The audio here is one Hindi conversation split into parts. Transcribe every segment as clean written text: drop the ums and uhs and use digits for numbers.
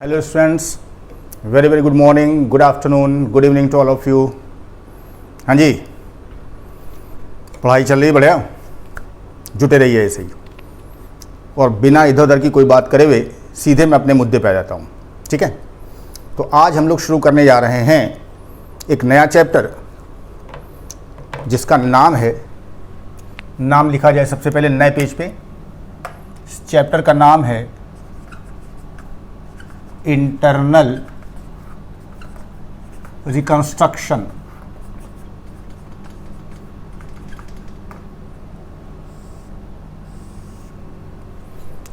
Hello students, very very good morning, good afternoon, good evening to all of you. हाँ जी, पढ़ाई चल रही है, बढ़िया, जुटे रहिए ऐसे ही। और बिना इधर उधर की कोई बात करे हुए सीधे मैं अपने मुद्दे पे आ जाता हूँ, ठीक है। तो आज हम लोग शुरू करने जा रहे हैं एक नया चैप्टर जिसका नाम लिखा जाए सबसे पहले नए पेज पे। इस चैप्टर का नाम है इंटरनल रिकंस्ट्रक्शन।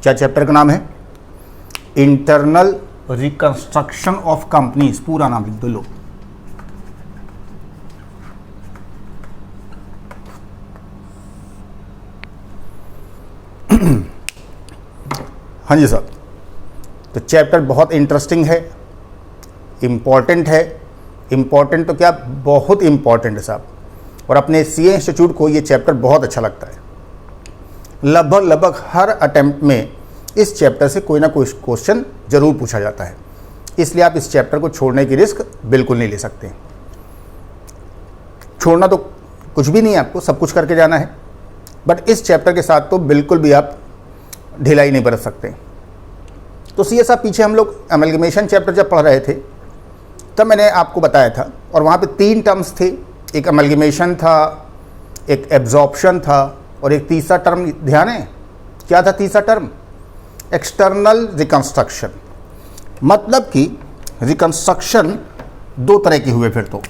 क्या चैप्टर का नाम है? Internal reconstruction of companies. पूरा नाम लिख दो लो। हाँ जी साहब, तो चैप्टर बहुत इंटरेस्टिंग है, इम्पॉर्टेंट है। इम्पॉर्टेंट तो क्या, बहुत इम्पॉर्टेंट है साहब। और अपने सीए इंस्टीट्यूट को ये चैप्टर बहुत अच्छा लगता है। लगभग हर अटेम्प्ट में इस चैप्टर से कोई ना कोई क्वेश्चन जरूर पूछा जाता है, इसलिए आप इस चैप्टर को छोड़ने की रिस्क बिल्कुल नहीं ले सकते। छोड़ना तो कुछ भी नहीं है, आपको सब कुछ करके जाना है, बट इस चैप्टर के साथ तो बिल्कुल भी आप ढिलाई नहीं बरत सकते। तो सीए साहब, पीछे हम लोग एमलगमेशन चैप्टर जब पढ़ रहे थे तब मैंने आपको बताया था, और वहाँ पे 3 टर्म्स थे। एक एमलगमेशन था, एक एब्जॉर्प्शन था, और एक तीसरा टर्म ध्यान है क्या था? तीसरा टर्म एक्सटर्नल रिकंस्ट्रक्शन। मतलब कि रिकंस्ट्रक्शन 2 तरह के हुए। फिर तो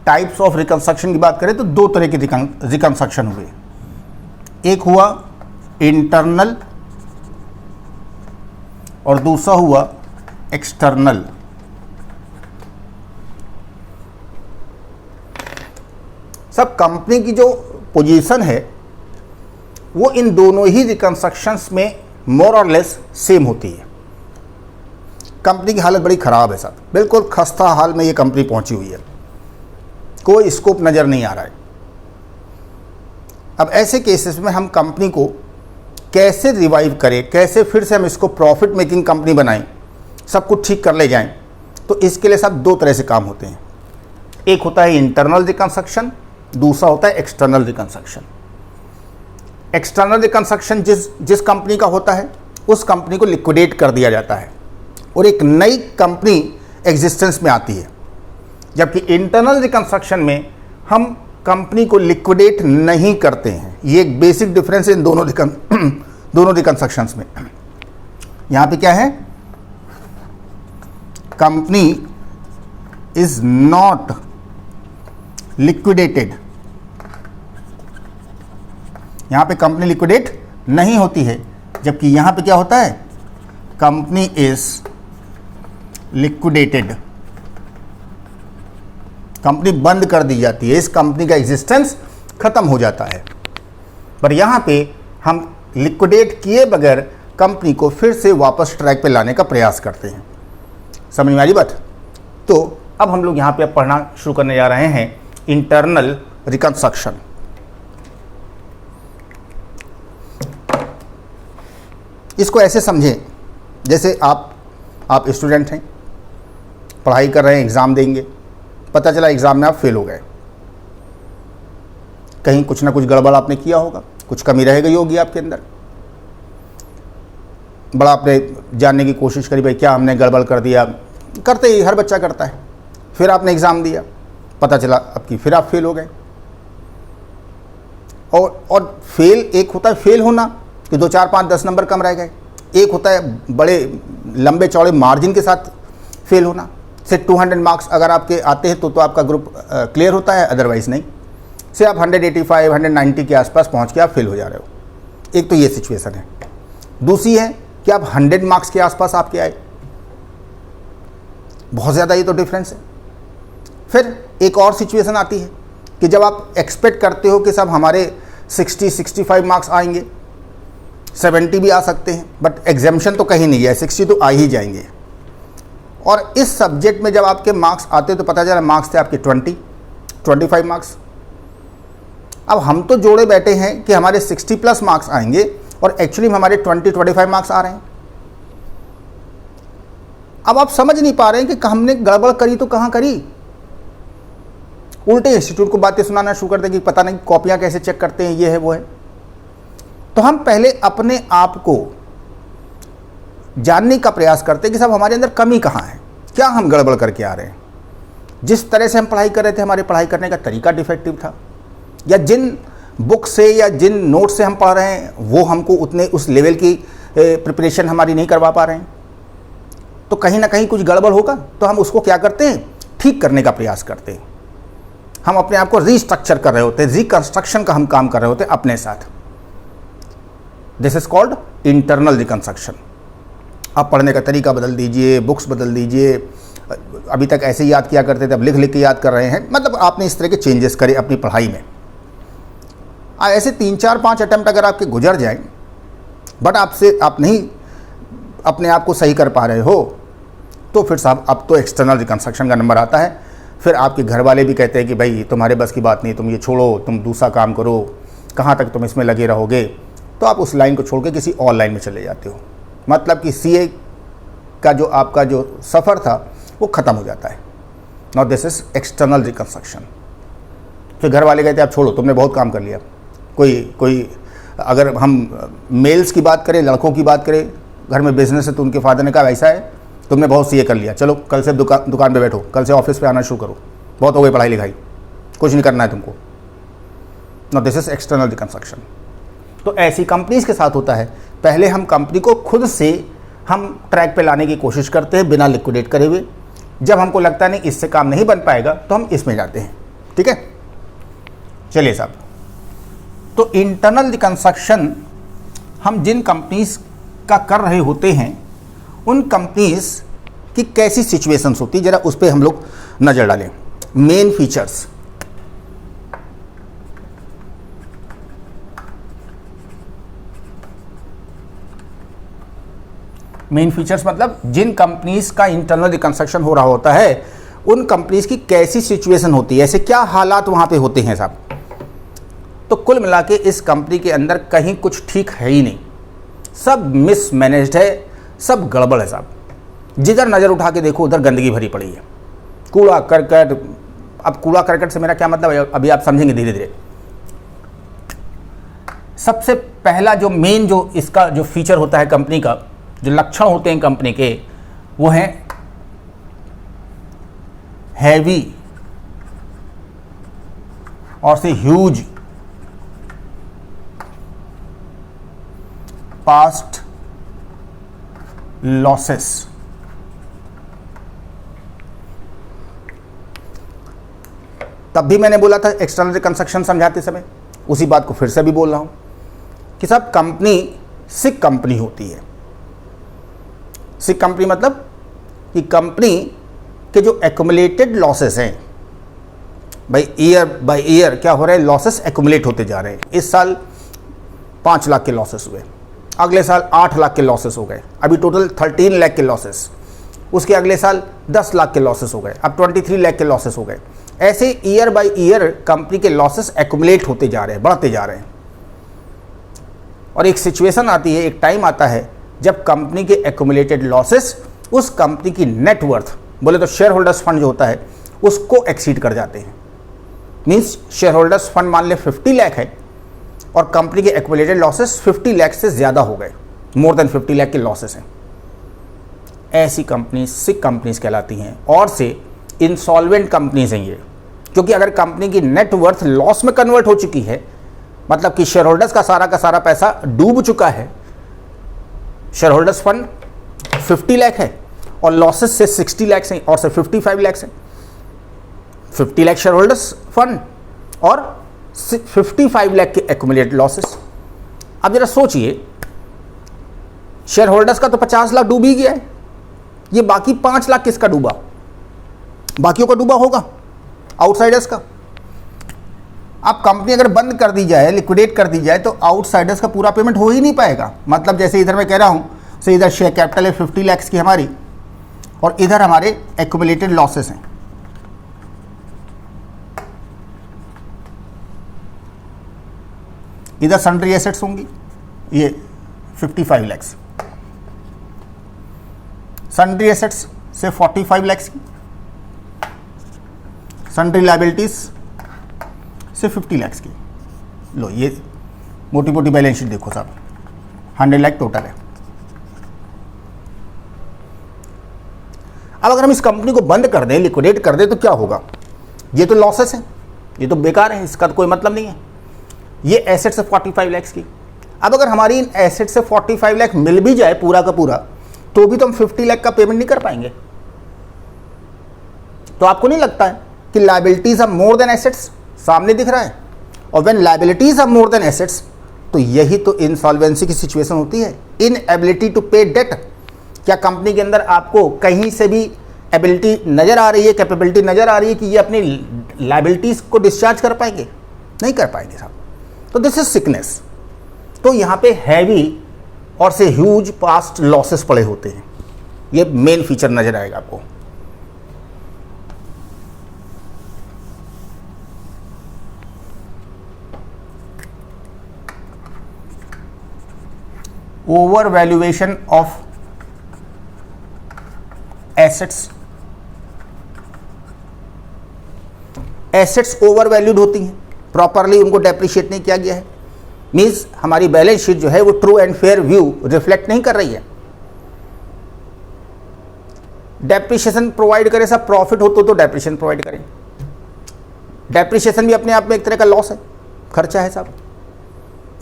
टाइप्स ऑफ रिकंस्ट्रक्शन की बात करें तो 2 तरह के रिकंस्ट्रक्शन हुए। एक हुआ इंटरनल और दूसरा हुआ एक्सटर्नल। सब कंपनी की जो पोजीशन है वो इन दोनों ही रिकंस्ट्रक्शंस में मोर और लेस सेम होती है। कंपनी की हालत बड़ी ख़राब है साहब, बिल्कुल खस्ता हाल में ये कंपनी पहुंची हुई है, कोई स्कोप नज़र नहीं आ रहा है। अब ऐसे केसेस में हम कंपनी को कैसे रिवाइव करें, कैसे फिर से हम इसको प्रॉफिट मेकिंग कंपनी बनाएं, सब कुछ ठीक कर ले जाएं, तो इसके लिए सब 2 तरह से काम होते हैं। एक होता है इंटरनल रिकंस्ट्रक्शन, दूसरा होता है एक्सटर्नल रिकंस्ट्रक्शन। एक्सटर्नल रिकंस्ट्रक्शन जिस कंपनी का होता है उस कंपनी को लिक्विडेट कर दिया जाता है और एक नई कंपनी एग्जिस्टेंस में आती है। जबकि इंटरनल रिकंस्ट्रक्शन में हम कंपनी को लिक्विडेट नहीं करते हैं। ये एक बेसिक डिफरेंस है इन दोनों रिकंस्ट्रक्शंस में। यहां पे क्या है? Company is not liquidated. यहां पे कंपनी लिक्विडेट नहीं होती है, जबकि यहां पे क्या होता है? Company is liquidated. कंपनी बंद कर दी जाती है, इस कंपनी का एग्जिस्टेंस खत्म हो जाता है। पर यहाँ पे हम लिक्विडेट किए बगैर कंपनी को फिर से वापस ट्रैक पे लाने का प्रयास करते हैं। समझ में आ रही बात? तो अब हम लोग यहाँ पे पढ़ना शुरू करने जा रहे हैं इंटरनल रिकंस्ट्रक्शन। इसको ऐसे समझें जैसे आप स्टूडेंट हैं, पढ़ाई कर रहे हैं, एग्ज़ाम देंगे, पता चला एग्ज़ाम में आप फेल हो गए। कहीं कुछ ना कुछ गड़बड़ आपने किया होगा, कुछ कमी रह गई होगी आपके अंदर। बड़ा आपने जानने की कोशिश करी, भाई क्या हमने गड़बड़ कर दिया, करते ही हर बच्चा करता है। फिर आपने एग्ज़ाम दिया, पता चला अब की फिर आप फेल हो गए। और फेल, एक होता है फेल होना कि 2, 4, 5, 10 नंबर कम रह गए। एक होता है बड़े लंबे चौड़े मार्जिन के साथ फेल होना। से 200 मार्क्स अगर आपके आते हैं तो आपका ग्रुप क्लियर होता है, अदरवाइज़ नहीं। से आप 185, 190 के आसपास पहुंच के आप फेल हो जा रहे हो। एक तो ये सिचुएशन है। दूसरी है कि आप 100 मार्क्स के आसपास आपके आए, बहुत ज़्यादा, ये तो डिफरेंस है। फिर एक और सिचुएशन आती है कि जब आप एक्सपेक्ट करते हो कि सब हमारे 60, 65 मार्क्स आएंगे, 70 भी आ सकते हैं, बट एग्जाम्शन तो कहीं नहीं है, 60 तो आ ही जाएंगे। और इस सब्जेक्ट में जब आपके मार्क्स आते तो पता चला मार्क्स थे आपके 25 मार्क्स। अब हम तो जोड़े बैठे हैं कि हमारे 60+ मार्क्स आएंगे और एक्चुअली हमारे 20-25 मार्क्स आ रहे हैं। अब आप समझ नहीं पा रहे हैं कि हमने गड़बड़ करी तो कहाँ करी। उल्टे इंस्टीट्यूट को बातें सुनाना शुरू कर दें कि पता नहीं कॉपियां कैसे चेक करते हैं, ये है वो है। तो हम पहले अपने आप को जानने का प्रयास करते हैं कि साहब हमारे अंदर कमी कहाँ है, क्या हम गड़बड़ करके आ रहे हैं। जिस तरह से हम पढ़ाई कर रहे थे, हमारे पढ़ाई करने का तरीका डिफेक्टिव था, या जिन बुक से या जिन नोट से हम पढ़ रहे हैं वो हमको उतने उस लेवल की प्रिपरेशन हमारी नहीं करवा पा रहे हैं। तो कहीं ना कहीं कुछ गड़बड़ होगा, तो हम उसको क्या करते हैं, ठीक करने का प्रयास करते हैं। हम अपने आप को रीस्ट्रक्चर कर रहे होते हैं, रिकंस्ट्रक्शन का हम काम कर रहे होते हैं अपने साथ। This is called internal reconstruction. आप पढ़ने का तरीका बदल दीजिए, बुक्स बदल दीजिए। अभी तक ऐसे याद किया करते थे, अब लिख लिख के याद कर रहे हैं। मतलब आपने इस तरह के चेंजेस करे अपनी पढ़ाई में। ऐसे 3-4-5 अटेम्प्ट अगर आपके गुजर जाएं, बट आप नहीं अपने आप को सही कर पा रहे हो, तो फिर साहब अब तो एक्सटर्नल रिकंस्ट्रक्शन का नंबर आता है। फिर आपके घर वाले भी कहते हैं कि भाई तुम्हारे बस की बात नहीं, तुम ये छोड़ो, तुम दूसरा काम करो, कहाँ तक तुम इसमें लगे रहोगे। तो आप उस लाइन को छोड़ के किसी और लाइन में चले जाते हो। मतलब कि CA का जो आपका जो सफ़र था वो ख़त्म हो जाता है। Now this is external reconstruction. फिर घर वाले कहते हैं आप छोड़ो, तुमने बहुत काम कर लिया। कोई अगर हम मेल्स की बात करें, लड़कों की बात करें, घर में बिजनेस है, तो उनके फादर ने कहा ऐसा है तुमने बहुत CA कर लिया, चलो कल से दुकान पे बैठो, कल से ऑफिस पे आना शुरू करो, बहुत हो गई पढ़ाई लिखाई, कुछ नहीं करना है तुमको। Now this is external reconstruction. तो ऐसी कंपनीज के साथ होता है। पहले हम कंपनी को खुद से हम ट्रैक पे लाने की कोशिश करते हैं बिना लिक्विडेट करे हुए। जब हमको लगता नहीं इससे काम नहीं बन पाएगा तो हम इसमें जाते हैं। ठीक है, चलिए साहब। तो इंटरनल रिकंस्ट्रक्शन हम जिन कंपनीज का कर रहे होते हैं, उन कंपनीज की कैसी सिचुएशंस होती है, जरा उस पर हम लोग नजर डालें। मेन फीचर्स, मेन फीचर्स मतलब जिन कंपनीज का इंटरनल रिकंस्ट्रक्शन हो रहा होता है, उन कंपनीज की कैसी सिचुएशन होती है, ऐसे क्या हालात वहां पे होते हैं साहब। तो कुल मिला के इस कंपनी के अंदर कहीं कुछ ठीक है ही नहीं, सब मिसमैनेज्ड है, सब गड़बड़ है साहब। जिधर नज़र उठा के देखो उधर गंदगी भरी पड़ी है, कूड़ा करकट। अब कूड़ा करकट से मेरा क्या मतलब है, अभी आप समझेंगे धीरे धीरे। सबसे पहला जो मेन जो इसका जो फीचर होता है कंपनी का, जो लक्षण होते हैं कंपनी के, वो हैं हैवी और से ह्यूज पास्ट लॉसेस। तब भी मैंने बोला था एक्सटर्नल रिकंस्ट्रक्शन समझाते समय, उसी बात को फिर से भी बोल रहा हूं कि साहब कंपनी सिक कंपनी होती है। सिक कंपनी मतलब कि कंपनी के जो एक्युमुलेटेड लॉसेस हैं, भाई ईयर बाय ईयर क्या हो रहा है, लॉसेस एक्युमुलेट होते जा रहे हैं। इस साल 5 लाख के लॉसेस हुए, अगले साल 8 लाख के लॉसेस हो गए, अभी टोटल 13 लाख के लॉसेस। उसके अगले साल 10 लाख के लॉसेस हो गए, अब 23 लाख के लॉसेस हो गए। ऐसे ईयर बाय ईयर कंपनी के लॉसेस एक्युमुलेट होते जा रहे हैं, बढ़ते जा रहे हैं। और एक सिचुएशन आती है, एक टाइम आता है जब कंपनी के एक्युमुलेटेड लॉसेस उस कंपनी की नेटवर्थ, बोले तो शेयर होल्डर्स फंड जो होता है, उसको एक्सीड कर जाते हैं। मीन्स शेयर होल्डर्स फंड मान ले 50 लाख है और कंपनी के एक्युमुलेटेड लॉसेस 50 लाख से ज़्यादा हो गए, मोर देन 50 लाख के लॉसेस हैं। ऐसी कंपनी सिक कंपनीज कहलाती हैं। और से इंसॉल्वेंट कंपनीज हैं ये, क्योंकि अगर कंपनी की नेटवर्थ लॉस में कन्वर्ट हो चुकी है, मतलब कि शेयर होल्डर्स का सारा पैसा डूब चुका है, शेयर होल्डर्स फंड 50 लाख है और लॉसेस से 60 लाख हैं और से 55 लाख हैं। 50 लाख शेयर होल्डर्स फंड और 55 लाख के एक्युमुलेटेड लॉसेस। अब जरा सोचिए, शेयर होल्डर्स का तो 50 लाख डूब ही गया है, ये बाकी 5 लाख किसका डूबा? बाकियों का डूबा होगा, आउटसाइडर्स का। अब कंपनी अगर बंद कर दी जाए, लिक्विडेट कर दी जाए, तो आउटसाइडर्स का पूरा पेमेंट हो ही नहीं पाएगा। मतलब जैसे इधर मैं कह रहा हूँ, से इधर शेयर कैपिटल है 50 लाख की हमारी, और इधर हमारे एक्युमुलेटेड लॉसेस हैं। इधर सन्ड्री एसेट्स होंगी, ये 55 लाख, सन्ड्री एसेट्स से 45 लाख की, सन्ड्री लायबिलिटीज से 50 लाख की। लो ये मोटी मोटी बैलेंस शीट देखो साहब, 100 लाख टोटल है। अब अगर हम इस कंपनी को बंद कर दें, लिक्विडेट कर दें, तो क्या होगा? ये तो लॉसेस है, ये तो बेकार है, इसका तो कोई मतलब नहीं है। ये एसेट्स है 45 लाख की। अब अगर हमारी इन एसेट से 45 लाख मिल भी जाए पूरा का पूरा, तो भी तो हम 50 लाख का पेमेंट नहीं कर पाएंगे। तो आपको नहीं लगता है कि liabilities are more than assets? सामने दिख रहा है। और when liabilities are more than assets, तो यही तो इंसॉल्वेंसी की सिचुएशन होती है, इनएबिलिटी टू पे डेट। क्या कंपनी के अंदर आपको कहीं से भी एबिलिटी नजर आ रही है, कैपेबिलिटी नजर आ रही है कि ये अपनी लायबिलिटीज को डिस्चार्ज कर पाएंगे? नहीं कर पाएंगे साहब। तो दिस इज सिकनेस। तो यहाँ पे हैवी और से ह्यूज पास्ट लॉसेस पड़े होते हैं, ये मेन फीचर नजर आएगा आपको। Over valuation of assets, assets over valued होती हैं, प्रॉपरली उनको डेप्रिशिएट नहीं किया गया है। मीन्स हमारी बैलेंस शीट जो है वो true and fair view reflect नहीं कर रही है। डेप्रिशिएशन प्रोवाइड करे, सब प्रॉफिट हो तो डेप्रिशिएशन प्रोवाइड करें। डेप्रिशिएशन भी अपने आप में एक तरह का लॉस है, खर्चा है साहब।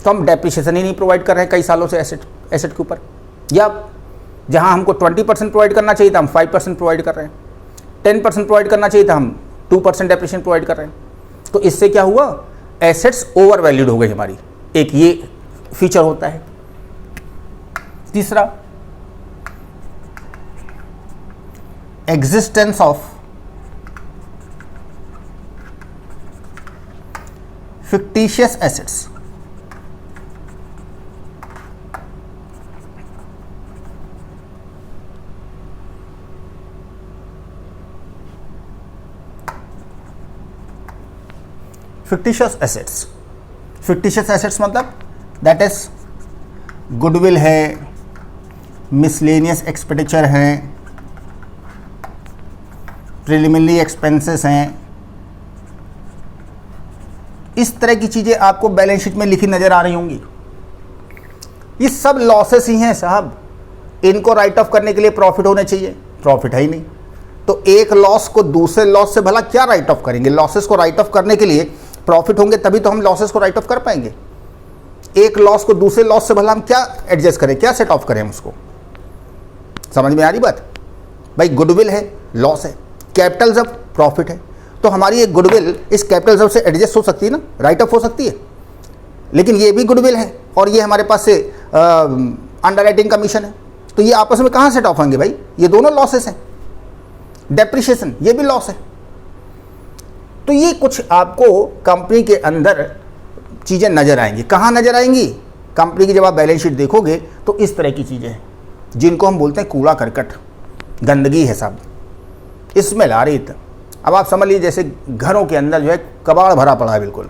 तो हम डेप्रिशिएशन ही नहीं प्रोवाइड कर रहे हैं कई सालों से एसेट के ऊपर, या जहां हमको 20% प्रोवाइड करना चाहिए था हम 5% प्रोवाइड कर रहे हैं, 10% प्रोवाइड करना चाहिए था हम 2% डेप्रिशिएशन प्रोवाइड कर रहे हैं। तो इससे क्या हुआ? एसेट्स ओवर वैल्यूड हो गई हमारी। एक ये फीचर होता है। तीसरा, existence of fictitious assets. Fictitious assets, fictitious assets मतलब दैट इज गुडविल है, मिसलेनियस एक्सपेंडिचर है, प्रिलिमिनरी एक्सपेंसेस हैं, इस तरह की चीजें आपको बैलेंस शीट में लिखी नजर आ रही होंगी। ये सब लॉसेस ही हैं साहब। इनको राइट ऑफ करने के लिए प्रॉफिट होने चाहिए, प्रॉफिट है ही नहीं। तो एक लॉस को दूसरे लॉस से भला क्या राइट ऑफ करेंगे? लॉसेस को राइट ऑफ करने के लिए प्रॉफिट होंगे तभी तो हम लॉसेस को राइट ऑफ कर पाएंगे। एक लॉस को दूसरे लॉस से भला हम क्या एडजस्ट करें, क्या सेट ऑफ करें हम उसको? समझ में आ रही बात? भाई गुडविल है, लॉस है, कैपिटल रिजर्व प्रॉफिट है, तो हमारी एक गुडविल इस कैपिटल रिजर्व से एडजस्ट हो सकती है ना, राइट ऑफ हो सकती है। लेकिन ये भी गुडविल है और ये हमारे पास से अंडरराइटिंग कमीशन है, तो ये आपस में कहाँ सेट ऑफ होंगे भाई? ये दोनों लॉसेस हैं। डेप्रिशिएशन ये भी लॉस है। तो ये कुछ आपको कंपनी के अंदर चीज़ें नज़र आएंगी। कहाँ नज़र आएंगी? कंपनी की जब आप बैलेंस शीट देखोगे तो इस तरह की चीज़ें हैं जिनको हम बोलते हैं कूड़ा करकट, गंदगी है साहब, इसमें ला रही थी। अब आप समझ लीजिए जैसे घरों के अंदर जो है कबाड़ भरा पड़ा है बिल्कुल,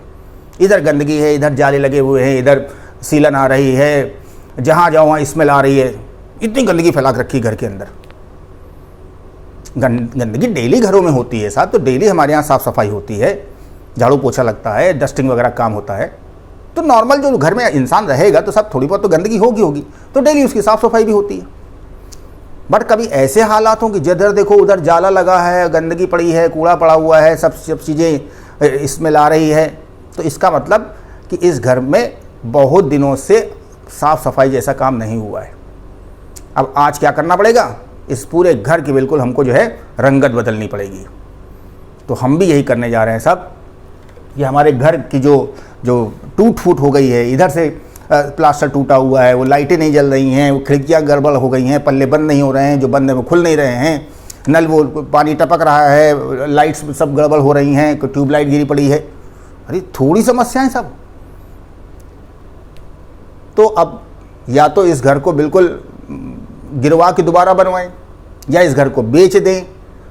इधर गंदगी है, इधर जाले लगे हुए हैं, इधर सीलन आ रही है, जहाँ जाओ वहाँ स्मेल आ रही है, इतनी गंदगी फैला के रखी घर के अंदर। गंदगी डेली घरों में होती है साहब, तो डेली हमारे यहाँ साफ़ सफाई होती है, झाड़ू पोछा लगता है, डस्टिंग वगैरह काम होता है। तो नॉर्मल जो घर में इंसान रहेगा तो सब थोड़ी बहुत तो गंदगी होगी, तो डेली उसकी साफ़ सफाई भी होती है। बट कभी ऐसे हालात हों कि जिधर देखो उधर जाला लगा है, गंदगी पड़ी है, कूड़ा पड़ा हुआ है, सब चीज़ें इसमें ला रही है, तो इसका मतलब कि इस घर में बहुत दिनों से साफ़ सफाई जैसा काम नहीं हुआ है। अब आज क्या करना पड़ेगा? इस पूरे घर की बिल्कुल हमको जो है रंगत बदलनी पड़ेगी। तो हम भी यही करने जा रहे हैं सब। ये हमारे घर की जो टूट फूट हो गई है, इधर से प्लास्टर टूटा हुआ है, वो लाइटें नहीं जल रही हैं, वो खिड़कियाँ गड़बड़ हो गई हैं, पल्ले बंद नहीं हो रहे हैं, जो बंद है वो खुल नहीं रहे हैं, नल वो पानी टपक रहा है, लाइट्स सब गड़बड़ हो रही हैं, ट्यूबलाइट गिरी पड़ी है। अरे थोड़ी समस्याएं सब। तो अब या तो इस घर को बिल्कुल गिरवा के दोबारा बनवाएं या इस घर को बेच दें,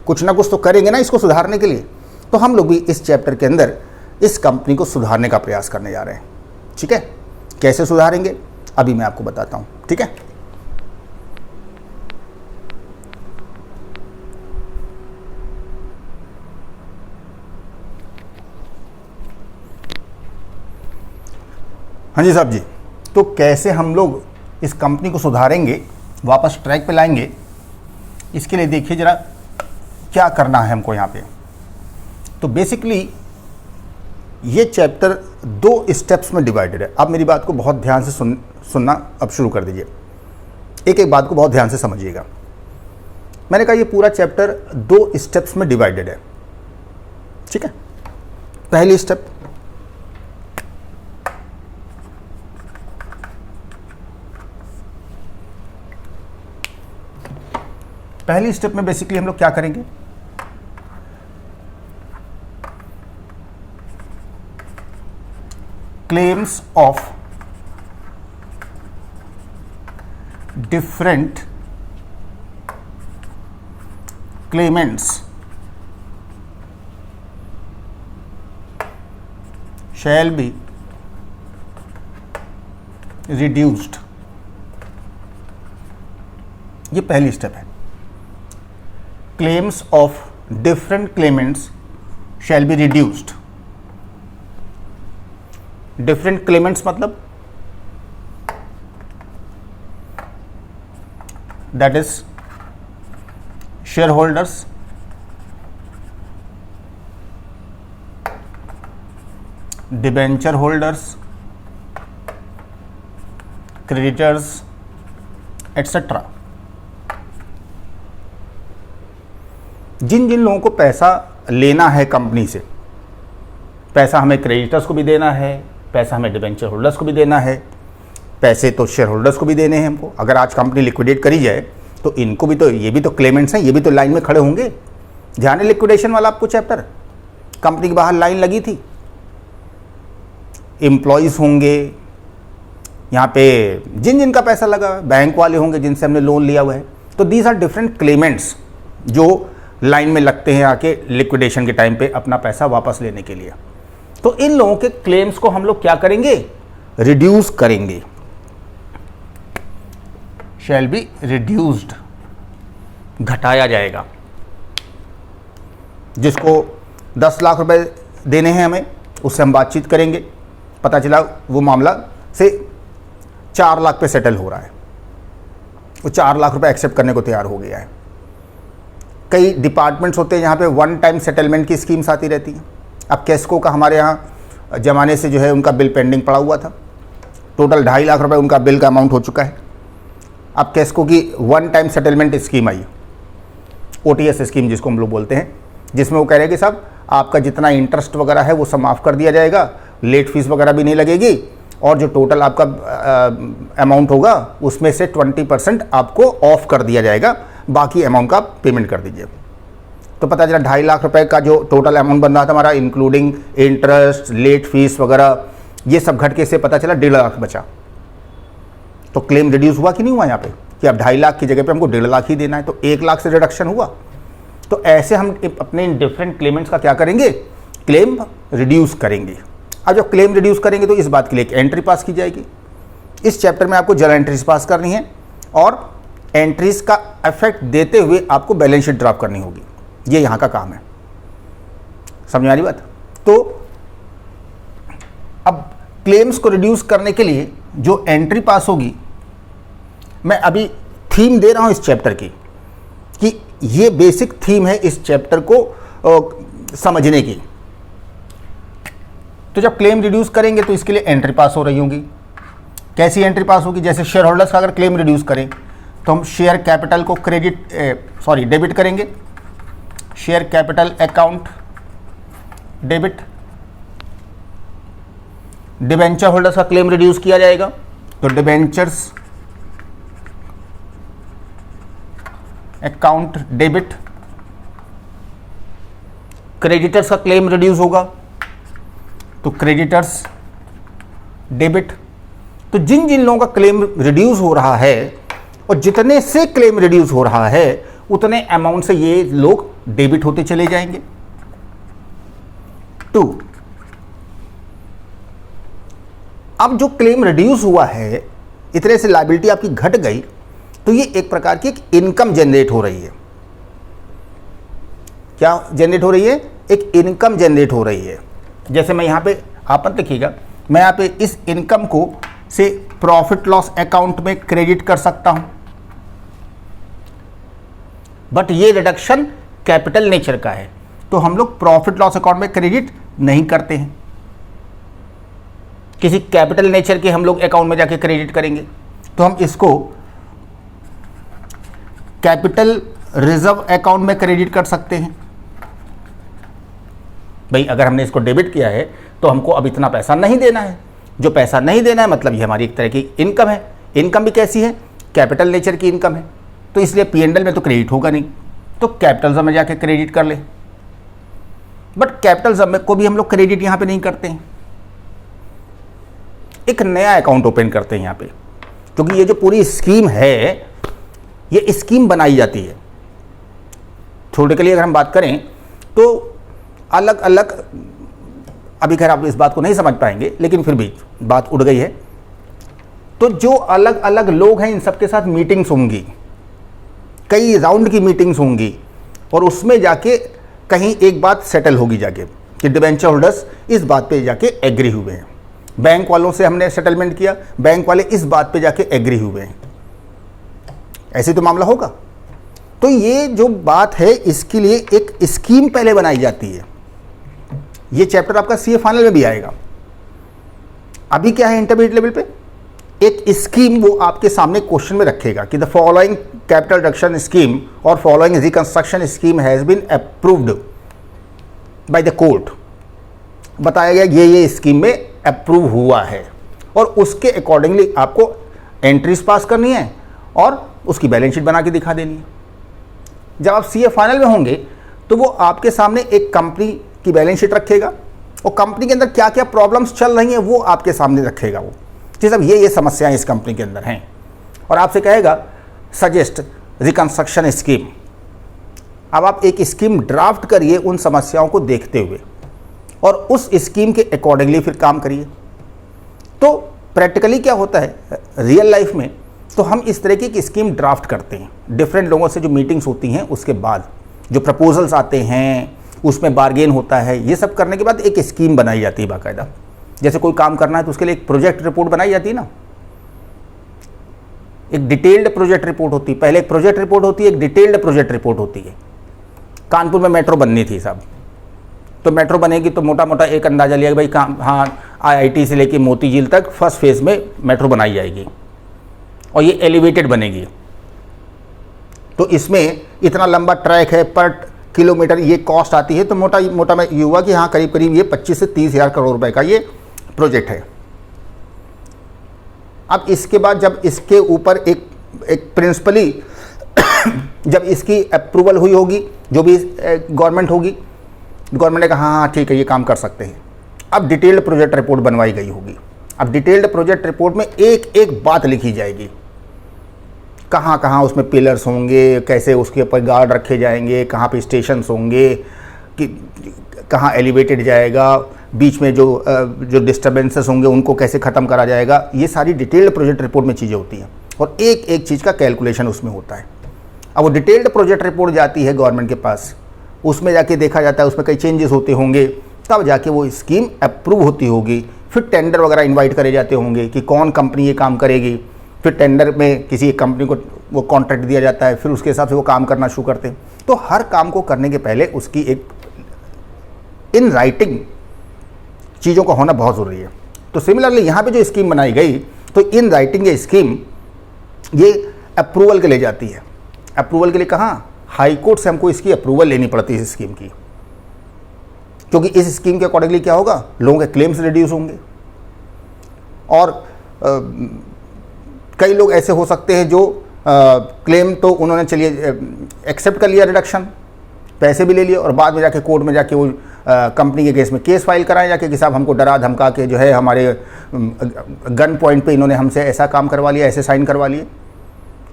कुछ ना कुछ तो करेंगे ना इसको सुधारने के लिए। तो हम लोग भी इस चैप्टर के अंदर इस कंपनी को सुधारने का प्रयास करने जा रहे हैं। ठीक है, कैसे सुधारेंगे अभी मैं आपको बताता हूँ, ठीक है। हाँ जी साहब जी, तो कैसे हम लोग इस कंपनी को सुधारेंगे, वापस ट्रैक पे लाएंगे, इसके लिए देखिए ज़रा क्या करना है हमको यहाँ पे। तो बेसिकली ये चैप्टर 2 स्टेप्स में डिवाइडेड है। आप मेरी बात को बहुत ध्यान से सुनना अब शुरू कर दीजिए, एक एक बात को बहुत ध्यान से समझिएगा। मैंने कहा ये पूरा चैप्टर 2 स्टेप्स में डिवाइडेड है, ठीक है। पहली स्टेप, पहली स्टेप में बेसिकली हम लोग क्या करेंगे, claims of different claimants shall be reduced. ये पहली स्टेप है। Claims of different claimants shall be reduced. Different claimants मतलब that is shareholders, debenture holders, creditors etcetera. जिन जिन लोगों को पैसा लेना है कंपनी से, पैसा हमें क्रेडिटर्स को भी देना है, पैसा हमें डिबेंचर होल्डर्स को भी देना है, पैसे तो शेयर होल्डर्स को भी देने हैं हमको। अगर आज कंपनी लिक्विडेट करी जाए तो इनको भी तो, ये भी तो क्लेमेंट्स हैं, ये भी तो लाइन में खड़े होंगे। ध्यान है लिक्विडेशन वाला आपको चैप्टर, कंपनी के बाहर लाइन लगी थी, एम्प्लॉयज़ होंगे यहाँ पे, जिन जिन का पैसा लगा, बैंक वाले होंगे जिनसे हमने लोन लिया हुआ है। तो दीज आर डिफरेंट क्लेमेंट्स जो लाइन में लगते हैं आके लिक्विडेशन के टाइम पे अपना पैसा वापस लेने के लिए। तो इन लोगों के क्लेम्स को हम लोग क्या करेंगे, रिड्यूस करेंगे, शैल बी रिड्यूस्ड, घटाया जाएगा। जिसको 10 लाख रुपए देने हैं हमें, उससे हम बातचीत करेंगे, पता चला वो मामला से 4 लाख पे सेटल हो रहा है, वो 4 लाख रुपए एक्सेप्ट करने को तैयार हो गया है। कई डिपार्टमेंट्स होते हैं जहाँ पे वन टाइम सेटलमेंट की स्कीम्स आती रहती हैं। अब केस्को का हमारे यहाँ ज़माने से जो है उनका बिल पेंडिंग पड़ा हुआ था, टोटल 2.5 लाख रुपए उनका बिल का अमाउंट हो चुका है। अब केस्को की वन टाइम सेटलमेंट स्कीम आई, OTS स्कीम जिसको हम लोग बोलते हैं, जिसमें वो कह रहे हैं कि साहब आपका जितना इंटरेस्ट वगैरह है वो सब माफ़ कर दिया जाएगा, लेट फीस वगैरह भी नहीं लगेगी, और जो टोटल आपका अमाउंट होगा उसमें से 20% आपको ऑफ कर दिया जाएगा, बाकी अमाउंट का पेमेंट कर दीजिए। तो पता चला 2.5 लाख रुपए का जो टोटल अमाउंट बन रहा था हमारा, इंक्लूडिंग इंटरेस्ट, लेट फीस वगैरह, ये सब घट के से पता चला 1.5 लाख बचा। तो क्लेम रिड्यूस हुआ कि नहीं हुआ यहाँ पे, कि अब 2.5 लाख की जगह पे हमको 1.5 लाख ही देना है, तो 1 लाख से रिडक्शन हुआ। तो ऐसे हम अपने डिफरेंट क्लेमेंट्स का क्या करेंगे, क्लेम रिड्यूस करेंगे। अब जब क्लेम रिड्यूस करेंगे तो इस बात के लिए एक एंट्री पास की जाएगी। इस चैप्टर में आपको जर्नल एंट्रीज पास करनी है और एंट्रीज का इफेक्ट देते हुए आपको बैलेंस शीट ड्राफ्ट करनी होगी। ये यहाँ का काम है, समझ आ रही बात। तो अब क्लेम्स को रिड्यूस करने के लिए जो एंट्री पास होगी, मैं अभी थीम दे रहा हूँ इस चैप्टर की, कि ये बेसिक थीम है इस चैप्टर को समझने की। तो जब क्लेम रिड्यूस करेंगे तो इसके लिए एंट्री पास हो रही होंगी। कैसी एंट्री पास होगी, जैसे शेयर होल्डर्स का अगर क्लेम रिड्यूस करें तो हम शेयर कैपिटल को डेबिट करेंगे, share capital account debit. Debenture holders का क्लेम रिड्यूस किया जाएगा तो डिबेंचर्स अकाउंट डेबिट। क्रेडिटर्स का क्लेम रिड्यूस होगा तो क्रेडिटर्स डेबिट। तो जिन जिन लोगों का क्लेम रिड्यूस हो रहा है और जितने से क्लेम रिड्यूस हो रहा है उतने अमाउंट से ये लोग डेबिट होते चले जाएंगे। 2, अब जो क्लेम रिड्यूस हुआ है, इतने से लायबिलिटी आपकी घट गई, तो ये एक प्रकार की एक इनकम जनरेट हो रही है। क्या जनरेट हो रही है? एक इनकम जनरेट हो रही है। जैसे मैं यहाँ पे, आप मत लिखिएगा, मैं यहाँ पे इस इनकम को से प्रॉफिट लॉस अकाउंट में क्रेडिट कर सकता हूं, बट ये रिडक्शन कैपिटल नेचर का है, तो हम लोग प्रॉफिट लॉस अकाउंट में क्रेडिट नहीं करते हैं। किसी कैपिटल नेचर के हम लोग अकाउंट में जाके क्रेडिट करेंगे, तो हम इसको कैपिटल रिजर्व अकाउंट में क्रेडिट कर सकते हैं। भाई अगर हमने इसको डेबिट किया है तो हमको अब इतना पैसा नहीं देना है। जो पैसा नहीं देना है मतलब ये हमारी एक तरह की इनकम है। इनकम भी कैसी है? कैपिटल नेचर की इनकम है, तो इसलिए P&L में तो क्रेडिट होगा नहीं, तो कैपिटलिज्म में जाके क्रेडिट कर ले। बट कैपिटलिज्म को भी हम लोग क्रेडिट यहां पे नहीं करते हैं, एक नया अकाउंट ओपन करते हैं यहां पे, क्योंकि ये जो पूरी स्कीम है, ये स्कीम बनाई जाती है। थोड़े के लिए अगर हम बात करें तो अलग अलग, अभी खैर आप इस बात को नहीं समझ पाएंगे, लेकिन फिर भी बात उड़ गई है। तो जो अलग अलग लोग हैं इन सबके साथ मीटिंग्स होंगी, कई राउंड की मीटिंग्स होंगी, और उसमें जाके कहीं एक बात सेटल होगी जाके कि डिबेंचर होल्डर्स इस बात पे जाके एग्री हुए हैं। बैंक वालों से हमने सेटलमेंट किया, बैंक वाले इस बात पे जाके एग्री हुए हैं, ऐसे तो मामला होगा। तो ये जो बात है, इसके लिए एक स्कीम पहले बनाई जाती है। ये चैप्टर आपका सीए फाइनल में भी आएगा। अभी क्या है इंटरमीडिएट लेवल पे, एक स्कीम वो आपके सामने क्वेश्चन में रखेगा कि the following capital reduction scheme और following reconstruction scheme has been approved by the court. बताया गया ये स्कीम में अप्रूव हुआ है, और उसके अकॉर्डिंगली आपको एंट्रीज पास करनी है और उसकी बैलेंस शीट बना के दिखा देनी है। जब आप सीए फाइनल में होंगे तो वो आपके सामने एक कंपनी की बैलेंस शीट रखेगा, और कंपनी के अंदर क्या क्या प्रॉब्लम्स चल रही हैं वो आपके सामने रखेगा वो, कि सब ये समस्याएं इस कंपनी के अंदर हैं, और आपसे कहेगा सजेस्ट रिकंस्ट्रक्शन स्कीम। अब आप एक स्कीम ड्राफ्ट करिए उन समस्याओं को देखते हुए, और उस स्कीम के अकॉर्डिंगली फिर काम करिए। तो प्रैक्टिकली क्या होता है रियल लाइफ में, तो हम इस तरह की एक स्कीम ड्राफ्ट करते हैं, डिफरेंट लोगों से जो मीटिंग्स होती हैं उसके बाद जो प्रपोजल्स आते हैं, उसमें बार्गेन होता है, ये सब करने के बाद एक स्कीम बनाई जाती है बाकायदा। जैसे कोई काम करना है तो उसके लिए एक प्रोजेक्ट रिपोर्ट बनाई जाती है ना, एक डिटेल्ड प्रोजेक्ट रिपोर्ट होती है। पहले एक प्रोजेक्ट रिपोर्ट होती है, एक डिटेल्ड प्रोजेक्ट रिपोर्ट होती है। कानपुर में मेट्रो बननी थी साहब, तो मेट्रो बनेगी तो मोटा मोटा एक अंदाजा लिया कि भाई काम, हाँ IIT से लेके मोती झील तक फर्स्ट फेज में मेट्रो बनाई जाएगी, और ये एलिवेटेड बनेगी। तो इसमें इतना लंबा ट्रैक है, पर किलोमीटर ये कॉस्ट आती है, तो मोटा मोटा में ये हुआ कि हाँ करीब करीब ये 25 से 30 हज़ार करोड़ रुपए का ये प्रोजेक्ट है। अब इसके बाद जब इसके ऊपर एक प्रिंसिपली जब इसकी अप्रूवल हुई होगी, जो भी गवर्नमेंट होगी, गवर्नमेंट ने कहा हाँ ठीक है ये काम कर सकते हैं। अब डिटेल्ड प्रोजेक्ट रिपोर्ट बनवाई गई होगी। अब डिटेल्ड प्रोजेक्ट रिपोर्ट में एक एक बात लिखी जाएगी, कहाँ कहाँ उसमें पिलर्स होंगे, कैसे उसके ऊपर गार्ड रखे जाएंगे, कहाँ पे स्टेशंस होंगे, कि कहाँ एलिवेटेड जाएगा, बीच में जो डिस्टर्बेंसेस होंगे उनको कैसे ख़त्म करा जाएगा। ये सारी डिटेल्ड प्रोजेक्ट रिपोर्ट में चीज़ें होती हैं, और एक एक चीज़ का कैलकुलेशन उसमें होता है। अब वो डिटेल्ड प्रोजेक्ट रिपोर्ट जाती है गवर्नमेंट के पास, उसमें जाके देखा जाता है उसमें कई चेंजेस होते होंगे, तब जाके वो स्कीम अप्रूव होती होगी। फिर टेंडर वगैरह इनवाइट करे जाते होंगे कि कौन कंपनी ये काम करेगी। फिर टेंडर में किसी एक कंपनी को वो कॉन्ट्रैक्ट दिया जाता है, फिर उसके हिसाब से वो काम करना शुरू करते हैं। तो हर काम को करने के पहले उसकी एक इन राइटिंग चीज़ों का होना बहुत ज़रूरी है। तो सिमिलरली यहाँ पे जो स्कीम बनाई गई, तो इन राइटिंग ये स्कीम ये अप्रूवल के लिए जाती है। अप्रूवल के लिए कहाँ? हाई कोर्ट से हमको इसकी अप्रूवल लेनी पड़ती है इस स्कीम की, क्योंकि इस स्कीम के अकॉर्डिंगली क्या होगा, लोगों के क्लेम्स रिड्यूस होंगे। और कई लोग ऐसे हो सकते हैं जो क्लेम तो उन्होंने चलिए एक्सेप्ट कर लिया रिडक्शन, पैसे भी ले लिए, और बाद में जाके कोर्ट में जाके वो कंपनी के केस में केस फाइल कराएं जाके कि साहब हमको डरा धमका के जो है हमारे गन पॉइंट पे इन्होंने हमसे ऐसा काम करवा लिया, ऐसे साइन करवा लिए।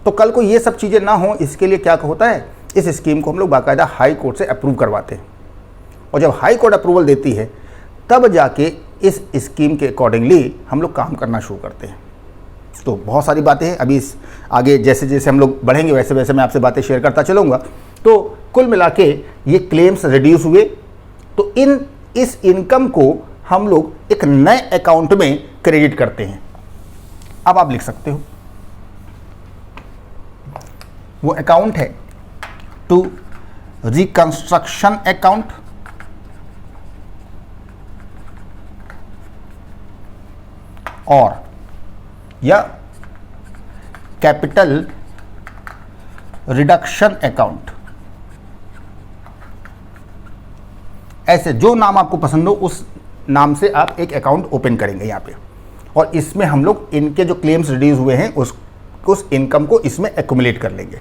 तो कल को ये सब चीज़ें ना हो, इसके लिए क्या होता है, इस स्कीम को हम लोग बाकायदा हाई कोर्ट से अप्रूव करवाते हैं, और जब हाई कोर्ट अप्रूवल देती है तब जाके इस स्कीम के अकॉर्डिंगली हम लोग काम करना शुरू करते हैं। तो बहुत सारी बातें हैं, अभी इस आगे जैसे जैसे हम लोग बढ़ेंगे वैसे वैसे मैं आपसे बातें शेयर करता चलूँगा। तो कुल मिला के ये क्लेम्स रिड्यूस हुए, तो इस इनकम को हम लोग एक नए अकाउंट में क्रेडिट करते हैं। अब आप लिख सकते हो, वो अकाउंट है टू रिकंस्ट्रक्शन अकाउंट, और या कैपिटल रिडक्शन अकाउंट। ऐसे जो नाम आपको पसंद हो उस नाम से आप एक अकाउंट ओपन करेंगे यहाँ पे, और इसमें हम लोग इनके जो क्लेम्स रिड्यूस हुए हैं उस इनकम को इसमें एक्युमुलेट कर लेंगे।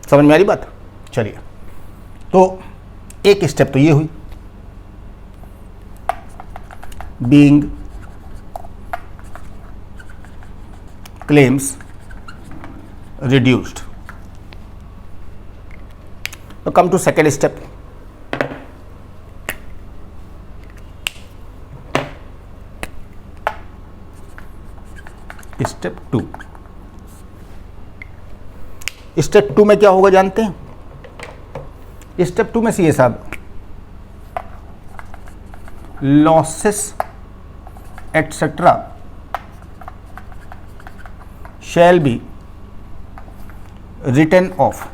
समझ में आ रही बात? चलिए, तो एक स्टेप तो ये हुई, बीइंग क्लेम्स रिड्यूस्ड। तो come to second step. Step 2। Step 2 में क्या होगा जानते हैं? स्टेप 2 में सीए साहब losses etcetera shall be return of.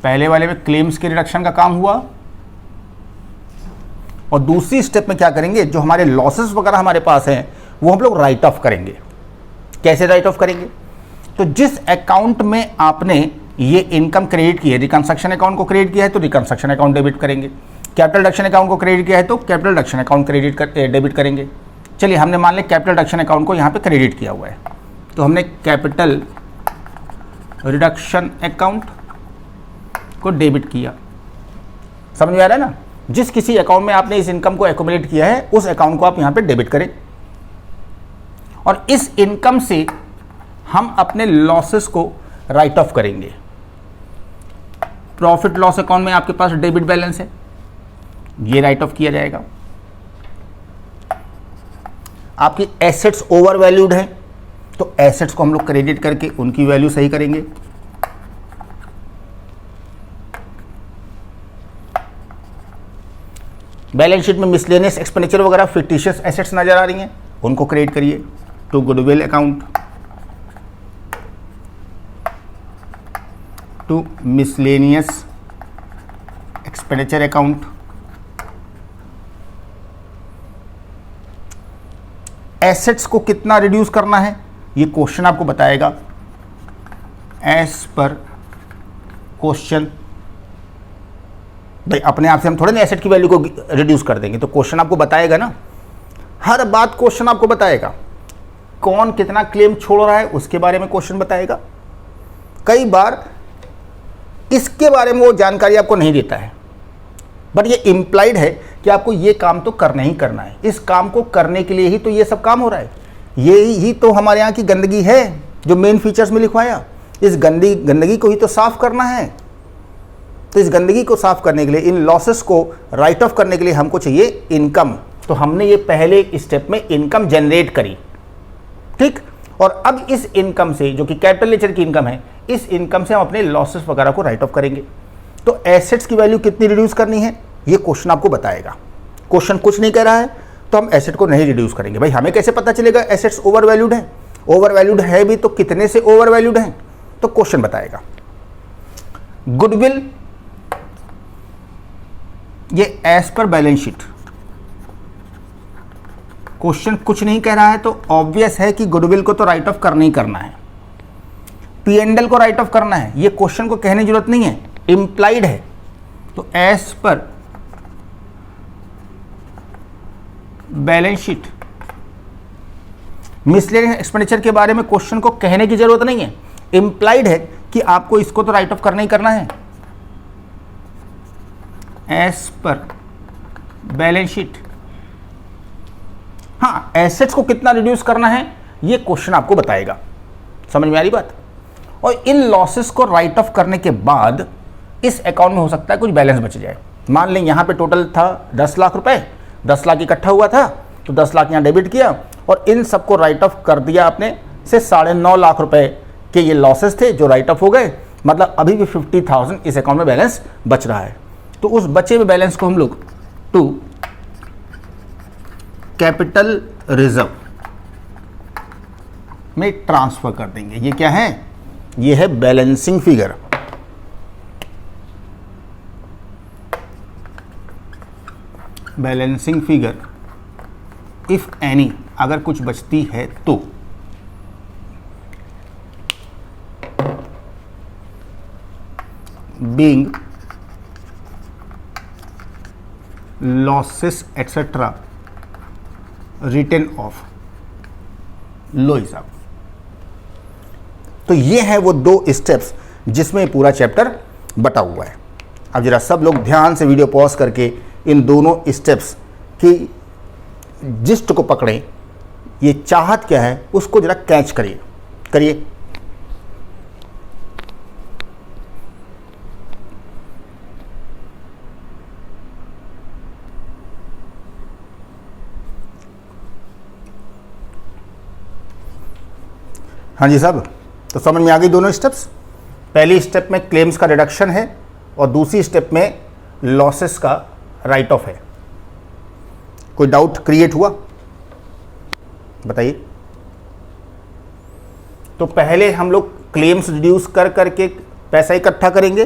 पहले वाले में क्लेम्स के रिडक्शन का काम हुआ, और दूसरी स्टेप में क्या करेंगे, जो हमारे लॉसेस वगैरह हमारे पास हैं वो हम लोग राइट ऑफ करेंगे। कैसे राइट ऑफ करेंगे? तो जिस अकाउंट में आपने ये इनकम क्रेडिट की है, रिकंस्ट्रक्शन अकाउंट को क्रेडिट किया है तो रिकंस्ट्रक्शन अकाउंट डेबिट करेंगे, कैपिटल रिडक्शन अकाउंट को क्रेडिट किया है तो कैपिटल रिडक्शन अकाउंट डेबिट करेंगे। चलिए, हमने मान लिया कैपिटल रिडक्शन अकाउंट को यहाँ पे क्रेडिट किया हुआ है, तो हमने कैपिटल रिडक्शन अकाउंट को डेबिट किया। समझ में आ रहा है ना? जिस किसी अकाउंट में आपने इस इनकम को एक्युमुलेट किया है उस अकाउंट को आप यहाँ पे डेबिट करें, और इस इनकम से हम अपने लॉसेस को राइट ऑफ करेंगे। प्रॉफिट लॉस अकाउंट में आपके पास डेबिट बैलेंस है, ये राइट ऑफ किया जाएगा। आपकी एसेट्स ओवर वैल्यूड हैं तो एसेट्स को हम लोग क्रेडिट करके उनकी वैल्यू सही करेंगे। बैलेंस शीट में मिसलेनियस एक्सपेंडिचर वगैरह फिक्टिशियस एसेट्स नजर आ रही हैं, उनको क्रेडिट करिए to goodwill account, to miscellaneous expenditure account. Assets को कितना रिड्यूस करना है ये क्वेश्चन आपको बताएगा, एज पर क्वेश्चन। भाई अपने आप से हम थोड़े ना एसेट की वैल्यू को रिड्यूस कर देंगे, तो क्वेश्चन आपको बताएगा ना, हर बात क्वेश्चन आपको बताएगा। कौन कितना क्लेम छोड़ रहा है उसके बारे में क्वेश्चन बताएगा। कई बार इसके बारे में वो जानकारी आपको नहीं देता है, बट ये इम्प्लाइड है कि आपको ये काम तो करना ही करना है। इस काम को करने के लिए ही तो ये सब काम हो रहा है। ये ही तो हमारे यहाँ की गंदगी है जो मेन फीचर्स में लिखवाया। इस गंदगी को ही तो साफ करना है। तो इस गंदगी को साफ करने के लिए, इन लॉसेस को राइट ऑफ करने के लिए हमको चाहिए इनकम। तो हमने ये पहले स्टेप में इनकम जनरेट करी, ठीक। और अब इस इनकम से, जो कि कैपिटल नेचर की इनकम है, इस इनकम से हम अपने लॉसेस वगैरह को राइट ऑफ करेंगे। तो एसेट्स की वैल्यू कितनी रिड्यूस करनी है ये क्वेश्चन आपको बताएगा। क्वेश्चन कुछ नहीं कह रहा है तो हम एसेट को नहीं रिड्यूस करेंगे। भाई हमें कैसे पता चलेगा एसेट्स ओवर वैल्यूड है? ओवर वैल्यूड है भी तो कितने से ओवर वैल्यूड है, तो क्वेश्चन बताएगा। गुडविल, ये as per balance sheet. Question कुछ नहीं कह रहा है तो ऑब्वियस है कि गुडविल को तो राइट ऑफ करना ही करना है। P&L को राइट ऑफ करना है, ये क्वेश्चन को कहने की जरूरत नहीं है, इंप्लाइड है। तो as per balance sheet, miscellaneous expenditure के बारे में क्वेश्चन को कहने की जरूरत नहीं है, इंप्लाइड है कि आपको इसको तो राइट ऑफ करना ही करना है। एज पर बैलेंस शीट, हाँ, एसेट्स को कितना रिड्यूस करना है ये क्वेश्चन आपको बताएगा। समझ में आ रही बात? और इन लॉसेस को राइट ऑफ करने के बाद इस अकाउंट में हो सकता है कुछ बैलेंस बच जाए। मान लें यहाँ पे टोटल था 10 लाख रुपए, 10 लाख इकट्ठा हुआ था, तो 10 लाख यहाँ डेबिट किया और इन सबको राइट ऑफ कर दिया आपने से 9.5 लाख रुपए के ये लॉसेस थे जो राइट ऑफ हो गए। मतलब अभी भी 50,000 इस अकाउंट में बैलेंस बच रहा है। तो उस बचे हुए बैलेंस को हम लोग टू कैपिटल रिजर्व में ट्रांसफर कर देंगे। ये क्या है? ये है balancing figure. Balancing figure if any, अगर कुछ बचती है तो। Being losses etcetera written off, लो हिसाब। तो ये है वो 2 स्टेप्स जिसमें पूरा चैप्टर बटा हुआ है। अब जरा सब लोग ध्यान से वीडियो पॉज करके इन दोनों स्टेप्स की जिस्ट को पकड़ें। ये चाहत क्या है उसको जरा कैच करिए। हाँ जी साहब, तो समझ में आ गई दोनों स्टेप्स। पहली स्टेप में क्लेम्स का रिडक्शन है और दूसरी स्टेप में लॉसेस का राइट ऑफ है। कोई डाउट क्रिएट हुआ? बताइए। तो पहले हम लोग क्लेम्स रिड्यूस कर करके पैसा इकट्ठा करेंगे,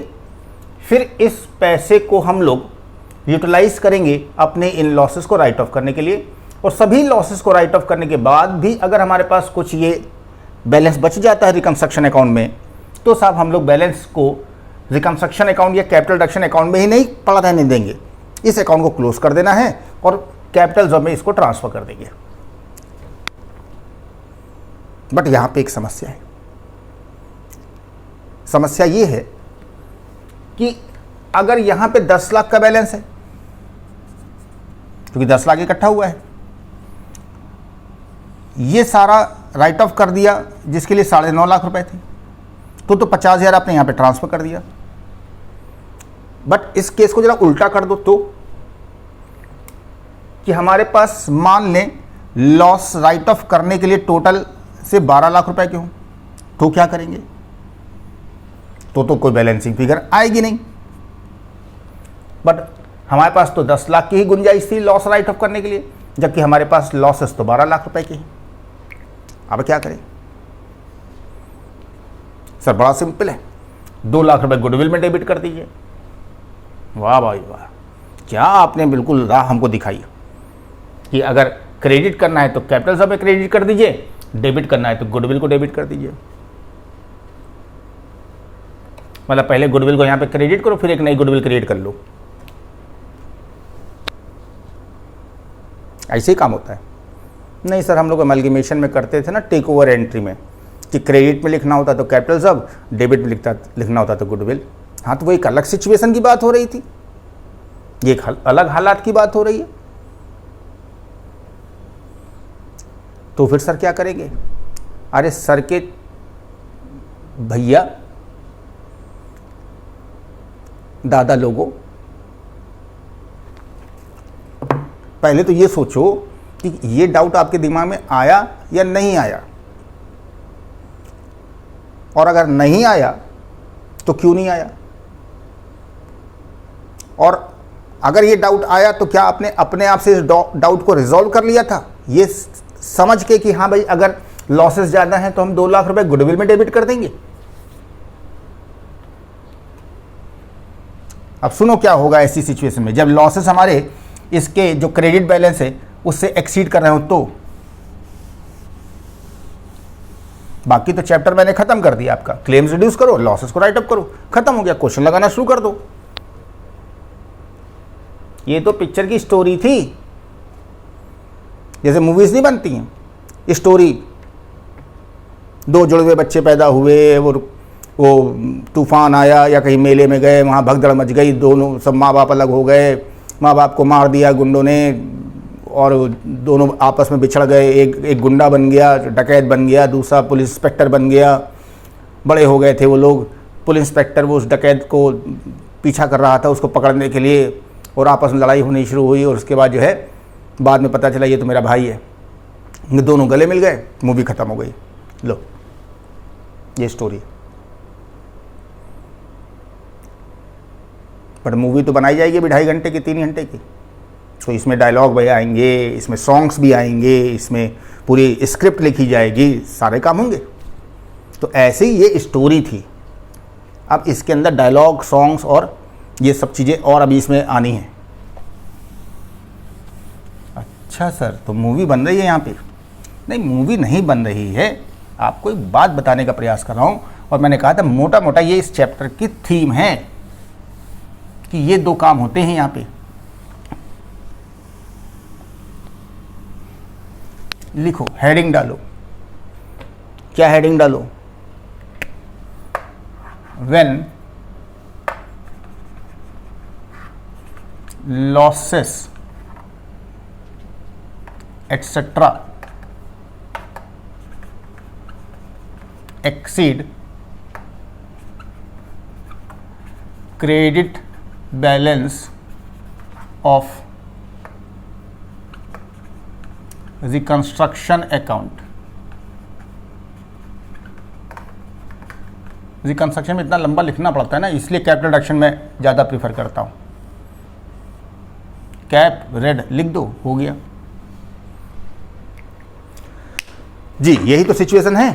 फिर इस पैसे को हम लोग यूटिलाइज करेंगे अपने इन लॉसेस को राइट ऑफ करने के लिए। और सभी लॉसेस को राइट ऑफ करने के बाद भी अगर हमारे पास कुछ ये बैलेंस बच जाता है रिकंस्ट्रक्शन अकाउंट में, तो साहब हम लोग बैलेंस को रिकंस्ट्रक्शन अकाउंट या कैपिटल रिडक्शन अकाउंट में ही नहीं पड़ा रहने देंगे। इस अकाउंट को क्लोज कर देना है और कैपिटल रिजर्व में इसको ट्रांसफर कर देंगे। बट यहां पे एक समस्या है। समस्या ये है कि अगर यहां पे 10 लाख का बैलेंस है, क्योंकि 10 लाख इकट्ठा हुआ है, ये सारा राइट ऑफ कर दिया जिसके लिए 9.5 लाख रुपए थे, तो 50,000 आपने यहां पे ट्रांसफर कर दिया। बट इस केस को जरा उल्टा कर दो तो कि हमारे पास मान लें लॉस राइट ऑफ करने के लिए टोटल से 12 लाख रुपए के हों, तो क्या करेंगे? तो कोई बैलेंसिंग फिगर आएगी नहीं। बट हमारे पास तो 10 लाख की ही गुंजाइश थी लॉस राइट ऑफ करने के लिए, जबकि हमारे पास लॉसेस तो 12 लाख रुपए के हैं। अब क्या करें सर? बड़ा सिंपल है, 2 लाख रुपए गुडविल में डेबिट कर दीजिए। वाह भाई वाह, क्या आपने बिल्कुल राह हमको दिखाई कि अगर क्रेडिट करना है तो कैपिटल रिजर्व में क्रेडिट कर दीजिए, डेबिट करना है तो गुडविल को डेबिट कर दीजिए। मतलब पहले गुडविल को यहां पे क्रेडिट करो, फिर एक नई गुडविल क्रिएट कर लो। ऐसे ही काम होता है। नहीं सर, हम लोग अमलगेमेशन में करते थे ना, टेक ओवर एंट्री में, कि क्रेडिट में लिखना होता तो कैपिटल रिजर्व, डेबिट में लिखना होता तो गुडविल। हाँ, तो वो एक अलग सिचुएशन की बात हो रही थी, ये एक अलग हालात की बात हो रही है। तो फिर सर क्या करेंगे? अरे सर के भैया दादा लोगों, पहले तो ये सोचो कि ये डाउट आपके दिमाग में आया या नहीं आया, और अगर नहीं आया तो क्यों नहीं आया, और अगर ये डाउट आया तो क्या आपने अपने आप से इस डाउट को रिजॉल्व कर लिया था, ये समझ के कि हाँ भाई अगर लॉसेस ज़्यादा हैं तो हम 2 लाख रुपए गुडविल में डेबिट कर देंगे। अब सुनो क्या होगा ऐसी सिचुएशन में, जब लॉसेस हमारे इसके जो क्रेडिट बैलेंस है उससे एक्सीड कर रहे हो तो। बाकी तो चैप्टर मैंने खत्म कर दिया आपका, क्लेम्स रिड्यूस करो, लॉसेस को राइट अप करो, खत्म हो गया, क्वेश्चन लगाना शुरू कर दो। ये तो पिक्चर की स्टोरी थी, जैसे मूवीज नहीं बनती हैं, स्टोरी। 2 जुड़वे बच्चे पैदा हुए, वो तूफान आया या कहीं मेले में गए, वहाँ भगदड़ मच गई, दोनों सब माँ बाप अलग हो गए, माँ बाप को मार दिया गुंडों ने, और दोनों आपस में बिछड़ गए। एक गुंडा बन गया, डकैत बन गया, दूसरा पुलिस इंस्पेक्टर बन गया। बड़े हो गए थे वो लोग। पुलिस इंस्पेक्टर वो उस डकैत को पीछा कर रहा था, उसको पकड़ने के लिए और आपस में लड़ाई होनी शुरू हुई और उसके बाद जो है बाद में पता चला ये तो मेरा भाई है, ये दोनों गले मिल गए, मूवी ख़त्म हो गई। लो ये स्टोरी। पर मूवी तो बनाई जाएगी अभी 2.5 घंटे की, 3 घंटे की, तो इसमें डायलॉग भी आएंगे, इसमें सॉन्ग्स भी आएंगे, इसमें पूरी स्क्रिप्ट लिखी जाएगी, सारे काम होंगे। तो ऐसे ही ये स्टोरी थी। अब इसके अंदर डायलॉग, सॉन्ग्स और ये सब चीज़ें और अभी इसमें आनी हैं। अच्छा सर, तो मूवी बन रही है यहाँ पे? नहीं, मूवी नहीं बन रही है, आपको एक बात बताने का प्रयास कर रहा हूँ। और मैंने कहा था मोटा मोटा ये इस चैप्टर की थीम है कि ये 2 काम होते हैं यहाँ पे। लिखो, हेडिंग डालो। क्या हेडिंग डालो? When losses etcetera exceed credit balance of reconstruction account। Reconstruction में इतना लंबा लिखना पड़ता है ना, इसलिए कैपिटल रिडक्शन में ज़्यादा प्रीफर करता हूँ। कैप रेड लिख दो, हो गया जी। यही तो सिचुएशन है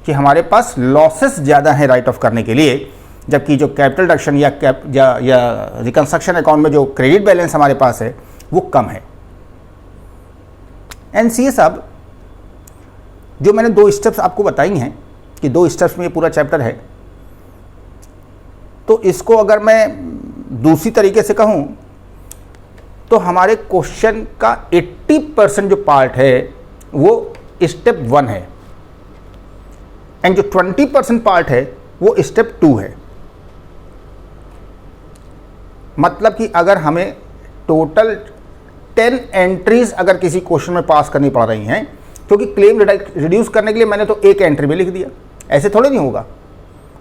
कि हमारे पास लॉसेस ज़्यादा हैं राइट ऑफ करने के लिए, जबकि जो कैपिटल रिडक्शन या रिकंस्ट्रक्शन अकाउंट में जो क्रेडिट बैलेंस हमारे पास है वो कम है। एनसीए साहब, जो मैंने 2 स्टेप्स आपको बताई हैं कि 2 स्टेप्स में ये पूरा चैप्टर है, तो इसको अगर मैं दूसरी तरीके से कहूँ तो हमारे क्वेश्चन का 80% जो पार्ट है वो स्टेप 1 है, एंड जो 20% पार्ट है वो स्टेप 2 है। मतलब कि अगर हमें टोटल 10 एंट्रीज अगर किसी क्वेश्चन में पास करनी पड़ रही हैं, क्योंकि क्लेम रिड्यूस करने के लिए मैंने तो एक एंट्री में लिख दिया, ऐसे थोड़े नहीं होगा।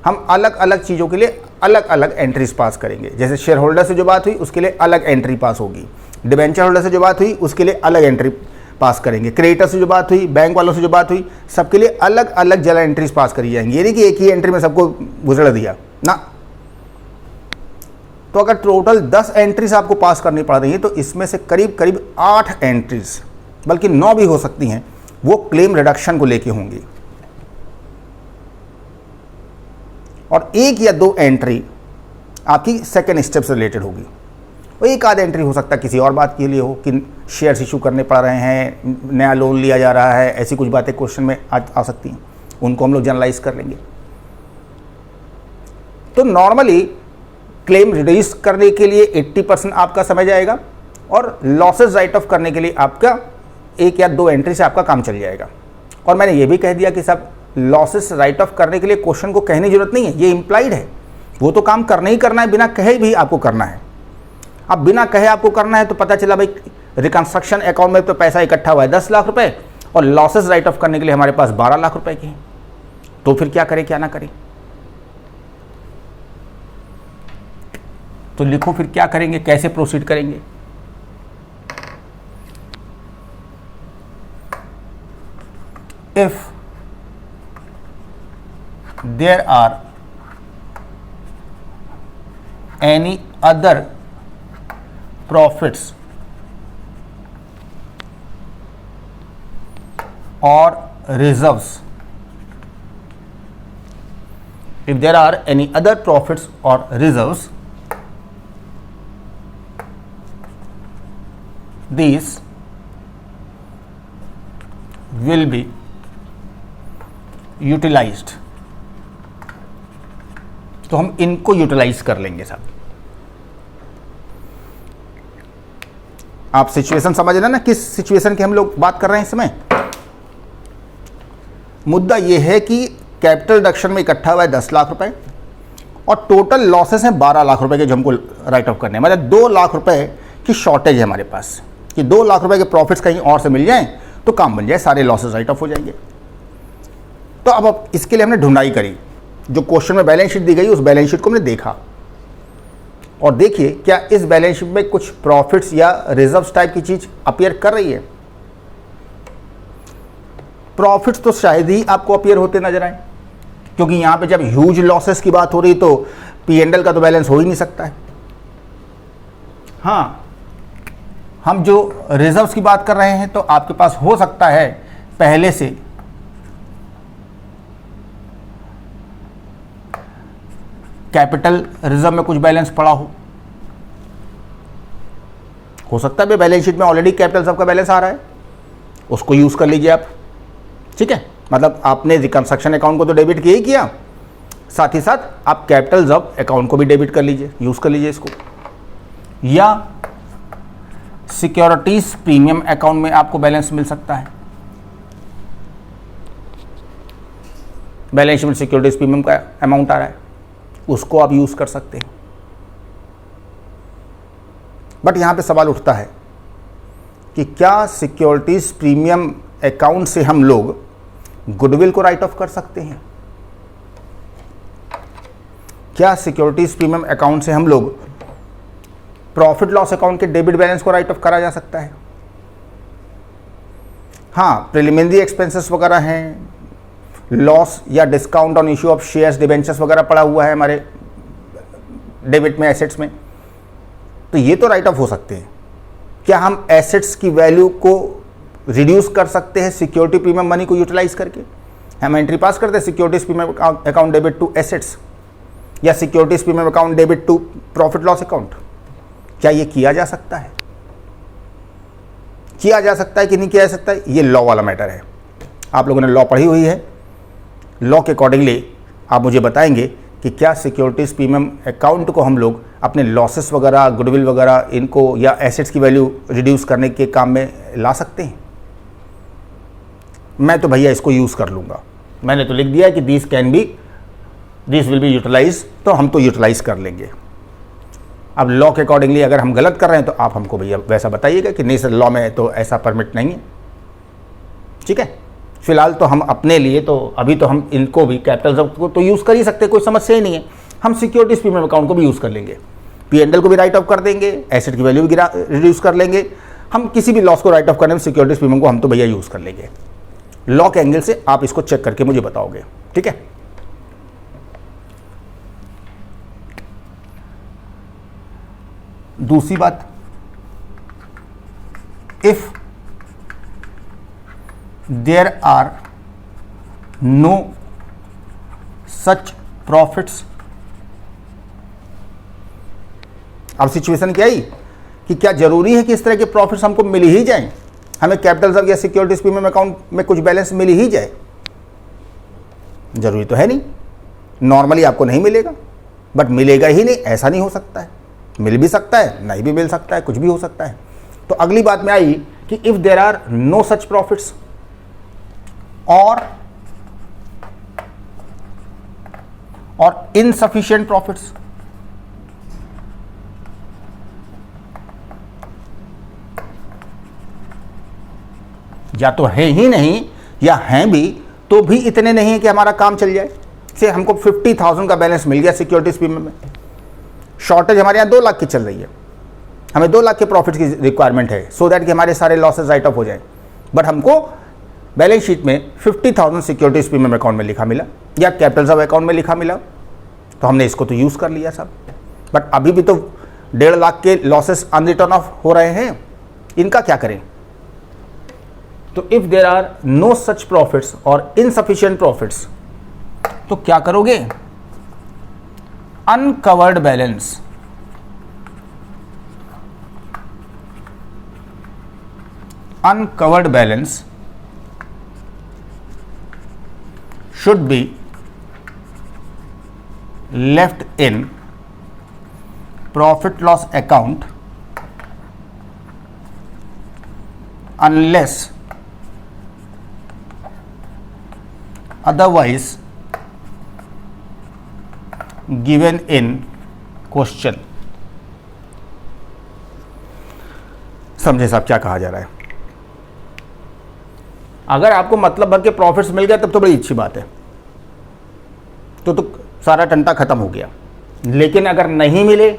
हम अलग अलग चीज़ों के लिए अलग अलग एंट्रीज पास करेंगे। जैसे शेयर होल्डर से जो बात हुई उसके लिए अलग एंट्री पास होगी, डिबेंचर होल्डर से जो बात हुई उसके लिए अलग एंट्री पास करेंगे, क्रेडिटर से जो बात हुई, बैंक वालों से जो बात हुई, सबके लिए अलग अलग जला एंट्रीज पास करी जाएंगी। ये नहीं कि एक ही एंट्री में सबको गुजर दिया ना। तो अगर टोटल 10 एंट्रीज आपको पास करनी पड़ रही है तो इसमें से करीब करीब 8 एंट्रीज, बल्कि 9 भी हो सकती हैं, वो क्लेम रिडक्शन को लेके होंगी, और 1 या 2 एंट्री आपकी सेकेंड स्टेप से रिलेटेड होगी। और एक आध एंट्री हो सकता है किसी और बात के लिए हो कि शेयर्स इशू करने पड़ रहे हैं, नया लोन लिया जा रहा है, ऐसी कुछ बातें क्वेश्चन में आ सकती हैं, उनको हम लोग जनरलाइज कर लेंगे। तो नॉर्मली क्लेम रिड्यूस करने के लिए 80% आपका समय जाएगा और लॉसेस राइट ऑफ करने के लिए आपका 1 या 2 एंट्री से आपका काम चल जाएगा। और मैंने ये भी कह दिया कि सब लॉसेस राइट ऑफ करने के लिए क्वेश्चन को कहने की जरूरत नहीं है, ये इंप्लाइड है, वो तो काम करना ही करना है, बिना कहे भी आपको करना है। अब बिना कहे आपको करना है तो पता चला भाई रिकंस्ट्रक्शन अकाउंट में तो पैसा इकट्ठा हुआ है 10 लाख रुपए और लॉसेस राइट ऑफ करने के लिए हमारे पास 12 लाख रुपए की है, तो फिर क्या करें क्या ना करें? तो लिखो फिर क्या करेंगे, कैसे प्रोसीड करेंगे। If there are any other profits or reserves, if there are any other profits or reserves, these will be utilized। तो हम इनको यूटिलाइज कर लेंगे साहब। आप सिचुएशन समझ रहे हैं ना, किस सिचुएशन की हम लोग बात कर रहे हैं इस समय। मुद्दा यह है कि कैपिटल रिडक्शन में इकट्ठा हुआ है 10 लाख रुपए और टोटल लॉसेस हैं 12 लाख रुपए के, जो हमको राइट ऑफ करने हैं। मतलब 2 लाख रुपए की शॉर्टेज है हमारे पास कि 2 लाख रुपए के प्रॉफिट्स कहीं और से मिल जाएं तो काम बन जाए, सारे लॉसेस राइट ऑफ हो जाएंगे। तो अब इसके लिए हमने ढूंढाई करी, जो क्वेश्चन में बैलेंस शीट दी गई उस बैलेंस शीट को हमने देखा और देखिए क्या इस बैलेंस शीट में कुछ प्रॉफिट्स या रिजर्व्स टाइप की चीज अपीयर कर रही है। प्रॉफिट्स तो शायद ही आपको अपीयर होते नजर आए, क्योंकि यहां पे जब ह्यूज लॉसेस की बात हो रही तो P&L का तो बैलेंस हो ही नहीं सकता है। हाँ, हम जो रिजर्व्स की बात कर रहे हैं तो आपके पास हो सकता है पहले से कैपिटल रिजर्व में कुछ बैलेंस पड़ा हो सकता है बैलेंस शीट में ऑलरेडी कैपिटल रिजर्व का बैलेंस आ रहा है, उसको यूज कर लीजिए आप। ठीक है, मतलब आपने रिकंस्ट्रक्शन अकाउंट को तो डेबिट किया ही किया, साथ ही साथ आप कैपिटल रिजर्व अकाउंट को भी डेबिट कर लीजिए, यूज कर लीजिए इसको। या सिक्योरिटीज प्रीमियम अकाउंट में आपको बैलेंस मिल सकता है, बैलेंस शीट में सिक्योरिटीज प्रीमियम का अमाउंट आ रहा है, उसको आप यूज कर सकते हैं। बट यहां पे सवाल उठता है कि क्या सिक्योरिटीज प्रीमियम अकाउंट से हम लोग गुडविल को राइट ऑफ कर सकते हैं? क्या सिक्योरिटीज प्रीमियम अकाउंट से हम लोग प्रॉफिट लॉस अकाउंट के डेबिट बैलेंस को राइट ऑफ करा जा सकता है? हाँ, प्रिलिमिनरी एक्सपेंसेस वगैरह हैं, लॉस या discount on issue of shares debentures वगैरह पड़ा हुआ है हमारे डेबिट में, एसेट्स में, तो ये तो राइट ऑफ हो सकते हैं। क्या हम एसेट्स की वैल्यू को रिड्यूस कर सकते हैं सिक्योरिटी प्रीमियम मनी को यूटिलाइज करके? हम एंट्री पास करते हैं securities premium account debit to assets या securities premium account debit to profit loss account. क्या ये किया जा सकता है? किया जा सकता है कि नहीं किया जा सकता है, ये लॉ वाला मैटर है। आप लोगों ने लॉ पढ़ी हुई है, लॉ के अकॉर्डिंगली आप मुझे बताएंगे कि क्या सिक्योरिटीज प्रीमियम अकाउंट को हम लोग अपने लॉसेस वगैरह, गुडविल वगैरह इनको या एसेट्स की वैल्यू रिड्यूस करने के काम में ला सकते हैं? मैं तो भैया इसको यूज़ कर लूँगा, मैंने तो लिख दिया है कि दिस विल बी यूटिलाइज, तो हम तो यूटिलाइज कर लेंगे। अब लॉ के अकॉर्डिंगली अगर हम गलत कर रहे हैं तो आप हमको भैया वैसा बताइएगा कि नहीं सर लॉ में तो ऐसा परमिट नहीं है। ठीक है, फिलहाल तो हम अपने लिए तो अभी तो हम इनको भी कैपिटल रिजर्व को तो यूज़ कर ही सकते, कोई समस्या ही नहीं है। हम सिक्योरिटीज प्रीमियम अकाउंट को भी यूज़ कर लेंगे, P&L को भी राइट ऑफ कर देंगे, एसेट की वैल्यू भी रिड्यूस कर लेंगे। हम किसी भी लॉस को राइट ऑफ करने में सिक्योरिटीज प्रीमियम को हम तो भैया यूज़ कर लेंगे। लॉ के एंगल से आप इसको चेक करके मुझे बताओगे। ठीक है, दूसरी बात, if there are no such profits. अब सिचुएशन क्या आई कि क्या जरूरी है कि इस तरह के प्रॉफिट्स हमको मिल ही जाएं, हमें कैपिटल रिजर्व या सिक्योरिटीज प्रीमियम अकाउंट में कुछ बैलेंस मिल ही जाए? जरूरी तो है नहीं, नॉर्मली आपको नहीं मिलेगा, बट मिलेगा ही नहीं ऐसा नहीं हो सकता है, मिल भी सकता है, नहीं भी मिल सकता है, कुछ भी हो सकता है। तो अगली बात में आई कि if there are no such profits और इनसफिशिएंट प्रॉफिट्स। या तो है ही नहीं या हैं भी तो भी इतने नहीं है कि हमारा काम चल जाए। से हमको 50,000 का बैलेंस मिल गया सिक्योरिटीज प्रीमियम में, शॉर्टेज हमारे यहाँ 2 लाख की चल रही है, हमें 2 लाख के प्रॉफिट की रिक्वायरमेंट है सो दैट कि हमारे सारे लॉसेस राइट ऑफ हो जाए। बट हमको बैलेंस शीट में 50,000 सिक्योरिटीज प्रीमियम अकाउंट में लिखा मिला या कैपिटल रिजर्व अकाउंट में लिखा मिला, तो हमने इसको तो यूज़ कर लिया सब। बट अभी भी तो 1.5 लाख के लॉसेस अनरिटर्न ऑफ हो रहे हैं, इनका क्या करें? तो if there are no such profits और इनसफिशिएंट प्रॉफिट्स, तो क्या करोगे? Uncovered balance, uncovered balance should be left in profit loss account unless otherwise given in question। समझे साहब क्या कहा जा रहा है? अगर आपको मतलब भर के प्रॉफिट्स मिल गए तब तो बड़ी अच्छी बात है, तो सारा टंटा खत्म हो गया। लेकिन अगर नहीं मिले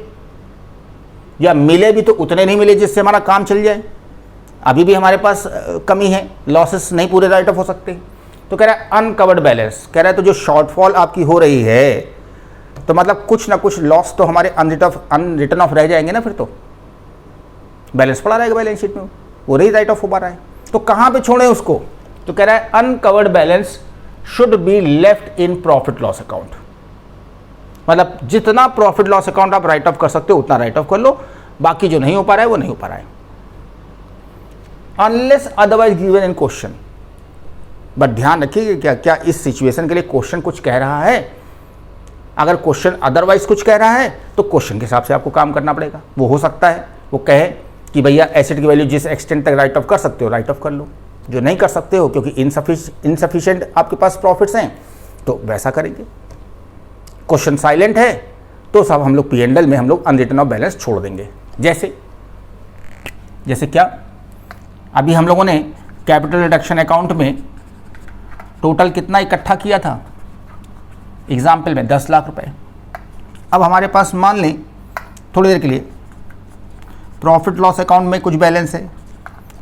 या मिले भी तो उतने नहीं मिले जिससे हमारा काम चल जाए, अभी भी हमारे पास कमी है, लॉसेस नहीं पूरे राइट ऑफ हो सकते। तो कह रहा है अनकवर्ड बैलेंस, कह रहा है तो जो शॉर्टफॉल आपकी हो रही है तो मतलब कुछ ना कुछ लॉस तो हमारे अनरिटन ऑफ रह जाएंगे ना, फिर तो बैलेंस पड़ा रहेगा बैलेंस शीट में, वो नहीं राइट ऑफ हो पा रहा है। तो कहाँ पे छोड़े उसको? तो कह रहा है uncovered balance should be left in profit loss account, मतलब जितना प्रॉफिट लॉस अकाउंट आप राइट ऑफ कर सकते हो उतना राइट ऑफ कर लो, बाकी जो नहीं हो पा रहा है वो नहीं हो पा रहा है, unless otherwise given in question. But ध्यान रखिए क्या क्या इस सिचुएशन के लिए क्वेश्चन कुछ कह रहा है। अगर क्वेश्चन अदरवाइज कुछ कह रहा है तो क्वेश्चन के हिसाब से आपको काम करना पड़ेगा। वो हो सकता है वो कहे कि भैया एसेट की वैल्यू जिस एक्सटेंट तक राइट ऑफ कर सकते हो राइट ऑफ कर लो, जो नहीं कर सकते हो क्योंकि इनसफिशिएंट आपके पास प्रॉफिट्स हैं तो वैसा करेंगे। क्वेश्चन साइलेंट है तो सब हम लोग P&L में हम लोग अनरिटन ऑफ बैलेंस छोड़ देंगे। जैसे क्या, अभी हम लोगों ने कैपिटल रिडक्शन अकाउंट में टोटल कितना इकट्ठा किया था, एग्जाम्पल में 10 लाख रुपए। अब हमारे पास मान लें थोड़ी देर के लिए प्रॉफिट लॉस अकाउंट में कुछ बैलेंस है,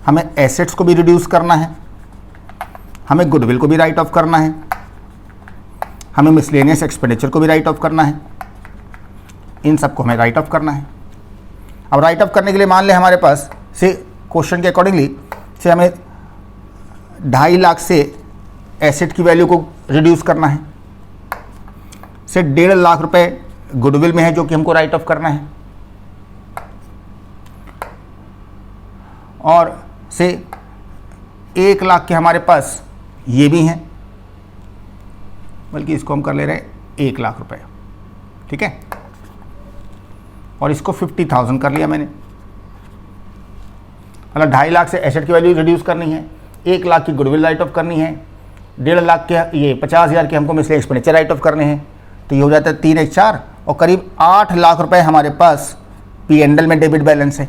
हमें एसेट्स को भी रिड्यूस करना है, हमें गुडविल को भी राइट ऑफ करना है, हमें मिसलेनियस एक्सपेंडिचर को भी राइट ऑफ करना है, इन सबको हमें राइट ऑफ करना है। अब राइट ऑफ करने के लिए मान लें हमारे पास से क्वेश्चन के अकॉर्डिंगली से हमें 2.5 लाख से एसेट की वैल्यू को रिड्यूस करना है, से 1.5 लाख रुपए गुडविल में है जो कि हमको राइट ऑफ करना है, और से 1 लाख के हमारे पास ये भी हैं, बल्कि इसको हम कर ले रहे हैं 1 लाख रुपए, ठीक है, और इसको 50,000 कर लिया मैंने। मतलब 2.5 लाख से एसेट की वैल्यू रिड्यूस करनी है, 1 लाख की गुडविल राइट ऑफ करनी है, 1.5 लाख के ये 50,000 के हमको मिसलेनियस एक्सपेंडिचर राइट ऑफ करने हैं, तो ये हो जाता है 3 1 4 और करीब 8 लाख रुपए हमारे पास P&L में डेबिट बैलेंस है।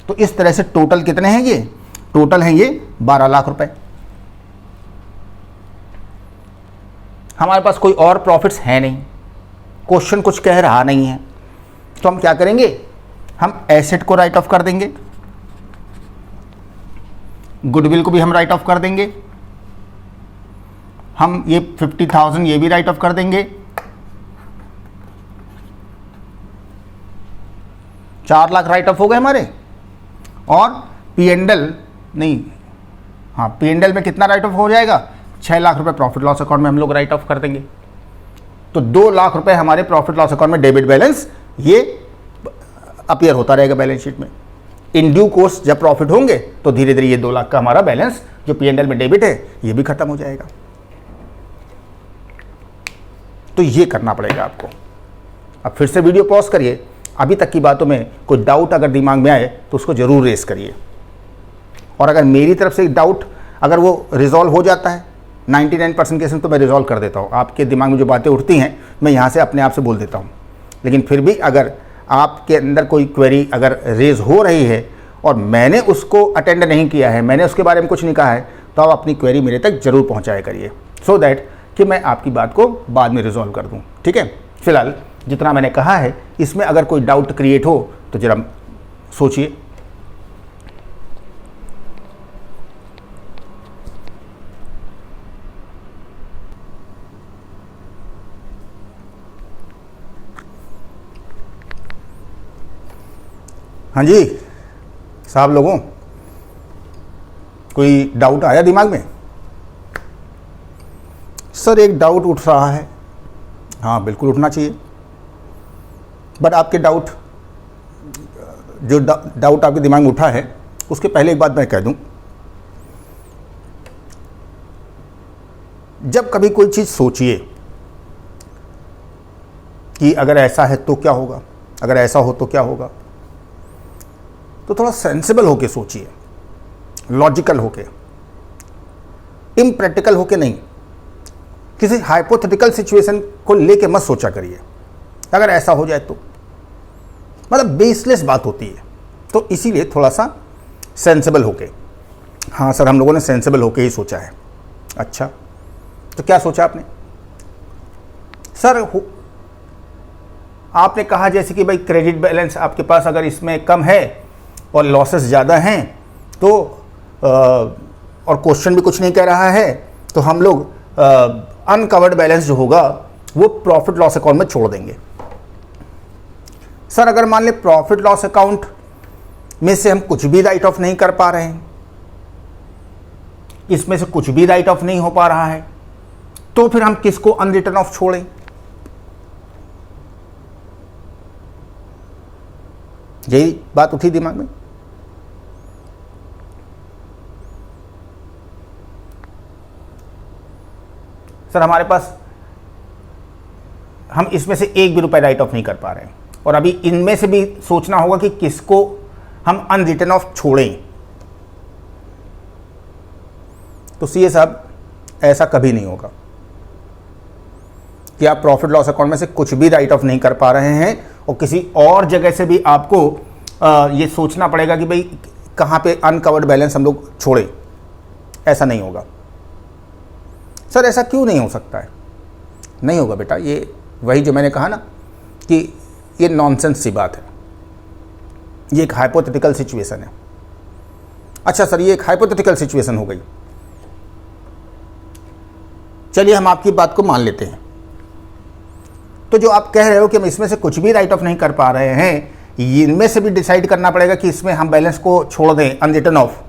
तो इस तरह से टोटल कितने हैं ये? टोटल हैं ये 12 लाख रुपए। हमारे पास कोई और प्रॉफिट्स है नहीं, क्वेश्चन कुछ कह रहा नहीं है, तो हम क्या करेंगे, हम एसेट को राइट ऑफ कर देंगे, गुडविल को भी हम राइट ऑफ कर देंगे, हम ये 50,000 ये भी राइट ऑफ कर देंगे, 4 लाख राइट ऑफ हो गए हमारे, और P&L नहीं, हाँ P&L में कितना राइट ऑफ हो जाएगा, 6 लाख रुपए प्रॉफिट लॉस अकाउंट में हम लोग राइट ऑफ कर देंगे। तो 2 लाख रुपए हमारे प्रॉफिट लॉस अकाउंट में डेबिट बैलेंस ये अपीयर होता रहेगा बैलेंस शीट में। इन ड्यू कोर्स जब प्रॉफिट होंगे तो धीरे धीरे ये 2 लाख का हमारा बैलेंस जो P&L में डेबिट है ये भी खत्म हो जाएगा। तो ये करना पड़ेगा आपको। अब फिर से वीडियो पॉज करिए, अभी तक की बातों में कोई डाउट अगर दिमाग में आए तो उसको ज़रूर रेस करिए, और अगर मेरी तरफ से डाउट अगर वो रिजॉल्व हो जाता है 99% केस में तो मैं रिजॉल्व कर देता हूँ। आपके दिमाग में जो बातें उठती हैं मैं यहाँ से अपने आप से बोल देता हूँ, लेकिन फिर भी अगर आपके अंदर कोई क्वेरी अगर रेज हो रही है और मैंने उसको अटेंड नहीं किया है, मैंने उसके बारे में कुछ नहीं कहा है, तो आप अपनी क्वेरी मेरे तक ज़रूर पहुँचाया करिए, सो दैट कि मैं आपकी बात को बाद में रिजॉल्व कर दूँ, ठीक है। फिलहाल जितना मैंने कहा है इसमें अगर कोई डाउट क्रिएट हो तो जरा सोचिए। हाँ जी साहब, लोगों कोई डाउट आया दिमाग में? सर एक डाउट उठ रहा है। हाँ बिल्कुल उठना चाहिए, बट आपके डाउट जो डाउट आपके दिमाग में उठा है उसके पहले एक बात मैं कह दूं, जब कभी कोई चीज़ सोचिए कि अगर ऐसा है तो क्या होगा, अगर ऐसा हो तो क्या होगा, तो थोड़ा सेंसिबल होके सोचिए, लॉजिकल होके, इम्प्रैक्टिकल होके नहीं। किसी हाइपोथेटिकल सिचुएशन को लेके मत सोचा करिए, अगर ऐसा हो जाए तो, मतलब बेसलेस बात होती है। तो इसीलिए थोड़ा सा सेंसिबल होके, हाँ सर हम लोगों ने सेंसिबल होके ही सोचा है। अच्छा तो क्या सोचा आपने? सर आपने कहा जैसे कि भाई क्रेडिट बैलेंस आपके पास अगर इसमें कम है और लॉसेस ज़्यादा हैं तो और क्वेश्चन भी कुछ नहीं कह रहा है तो हम लोग अनकवर्ड बैलेंस जो होगा वो प्रॉफिट लॉस अकाउंट में छोड़ देंगे। सर अगर मान ले प्रॉफिट लॉस अकाउंट में से हम कुछ भी राइट ऑफ नहीं कर पा रहे हैं, इसमें से कुछ भी राइट ऑफ नहीं हो पा रहा है, तो फिर हम किसको अनरिटर्न ऑफ छोड़ें? यही बात उठी दिमाग में। सर हमारे पास हम इसमें से एक भी रुपए राइट ऑफ नहीं कर पा रहे हैं और अभी इनमें से भी सोचना होगा कि किसको हम अनरिटर्न ऑफ छोड़ें। तो सीए साहब ऐसा कभी नहीं होगा कि आप प्रॉफिट लॉस अकाउंट में से कुछ भी राइट ऑफ नहीं कर पा रहे हैं और किसी और जगह से भी आपको ये सोचना पड़ेगा कि भाई कहाँ पे अनकवर्ड बैलेंस हम लोग छोड़े। ऐसा नहीं होगा। सर ऐसा क्यों नहीं हो सकता है? नहीं होगा बेटा, ये वही जो मैंने कहा ना कि ये नॉनसेंस सी बात है, ये एक हाइपोथेटिकल सिचुएशन है। अच्छा सर ये एक हाइपोथेटिकल सिचुएशन हो गई, चलिए हम आपकी बात को मान लेते हैं। तो जो आप कह रहे हो कि हम इसमें से कुछ भी राइट ऑफ नहीं कर पा रहे हैं, इनमें से भी डिसाइड करना पड़ेगा कि इसमें हम बैलेंस को छोड़ दें अनरिटर्न ऑफ,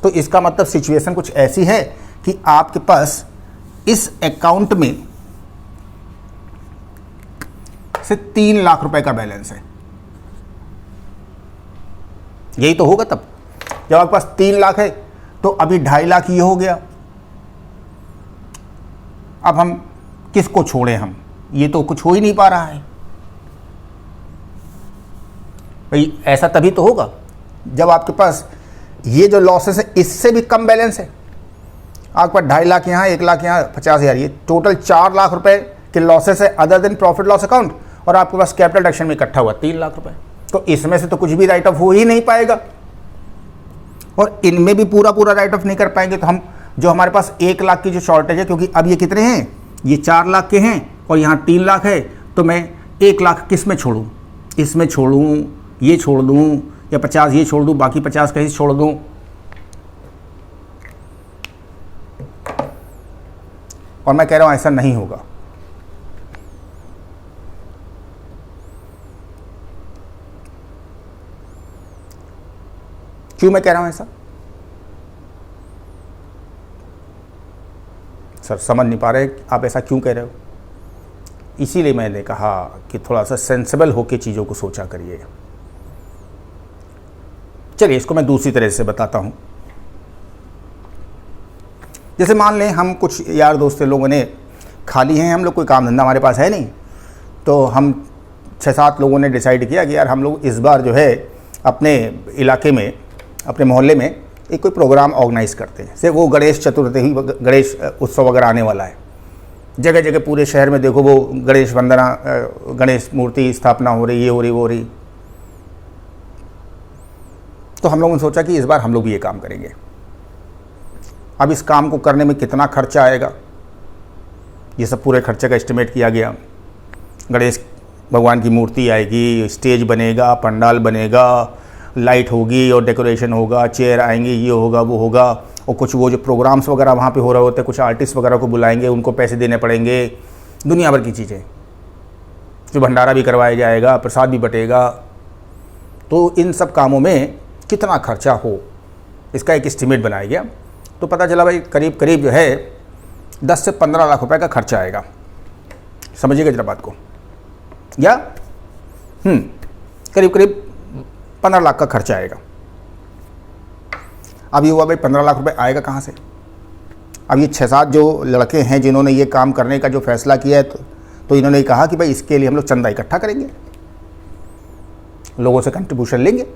तो इसका मतलब सिचुएशन कुछ ऐसी है कि आपके पास इस अकाउंट में से 3 लाख रुपए का बैलेंस है। यही तो होगा तब जब आपके पास 3 लाख है, तो अभी 2.5 लाख ये हो गया। अब हम किसको छोड़ें? हम ये तो कुछ हो ही नहीं पा रहा है भाई। ऐसा तभी तो होगा जब आपके पास ये जो लॉसेस है इससे भी कम बैलेंस है। आपके पास 2.5 लाख यहाँ, 1 लाख यहाँ, 50,000, ये टोटल 4 लाख रुपए के लॉसेस है other than profit loss account, और आपके पास कैपिटल डिडक्शन में इकट्ठा हुआ 3 लाख रुपए। तो इसमें से तो कुछ भी राइट ऑफ हो ही नहीं पाएगा और इनमें भी पूरा राइट ऑफ नहीं कर पाएंगे। तो हम जो हमारे पास 1 लाख की जो शॉर्टेज है, क्योंकि अब ये कितने हैं, ये 4 लाख के हैं और यहाँ 3 लाख है, तो मैं 1 लाख किस में छोड़ूं? इसमें छोड़ूं, ये छोड़ दूं, या 50 ये छोड़ दूं, बाकी 50 कहीं छोड़ दूं? और मैं कह रहा हूं ऐसा नहीं होगा। क्यों मैं कह रहा हूं ऐसा? सर समझ नहीं पा रहे आप ऐसा क्यों कह रहे हो? इसीलिए मैंने कहा कि थोड़ा सा सेंसिबल होकर चीज़ों को सोचा करिए। चलिए इसको मैं दूसरी तरह से बताता हूं। जैसे मान लें हम कुछ यार दोस्त लोगों ने खाली हैं, हम लोग कोई काम धंधा हमारे पास है नहीं, तो हम 6-7 लोगों ने डिसाइड किया कि यार हम लोग इस बार जो है अपने इलाके में, अपने मोहल्ले में एक कोई प्रोग्राम ऑर्गेनाइज करते हैं। से वो गणेश चतुर्थी, गणेश उत्सव वगैरह आने वाला है। जगह जगह पूरे शहर में देखो वो गणेश वंदना, गणेश मूर्ति स्थापना हो रही, ये हो रही, वो हो रही। तो हम लोगों ने सोचा कि इस बार हम लोग भी ये काम करेंगे। अब इस काम को करने में कितना खर्चा आएगा, ये सब पूरे खर्चे का एस्टिमेट किया गया। गणेश भगवान की मूर्ति आएगी, स्टेज बनेगा, पंडाल बनेगा, लाइट होगी और डेकोरेशन होगा, चेयर आएंगे, ये होगा, वो होगा, और कुछ वो जो प्रोग्राम्स वगैरह वहाँ पे हो रहे होते हैं, कुछ आर्टिस्ट वगैरह को बुलाएंगे, उनको पैसे देने पड़ेंगे, दुनिया भर की चीज़ें। जो भंडारा भी करवाया जाएगा, प्रसाद भी बटेगा। तो इन सब कामों में कितना खर्चा हो, इसका एक एस्टिमेट बनाया गया। तो पता चला भाई करीब करीब जो है 10 से 15 लाख रुपए का खर्चा आएगा। समझिएगा जरा बात को, या करीब करीब 15 लाख का खर्चा आएगा। अब ये हुआ भाई 15 लाख रुपए आएगा कहाँ से? अब ये 6-7 जो लड़के हैं जिन्होंने ये काम करने का जो फैसला किया है, तो इन्होंने कहा कि भाई इसके लिए हम लोग चंदा इकट्ठा करेंगे, लोगों से कंट्रीब्यूशन लेंगे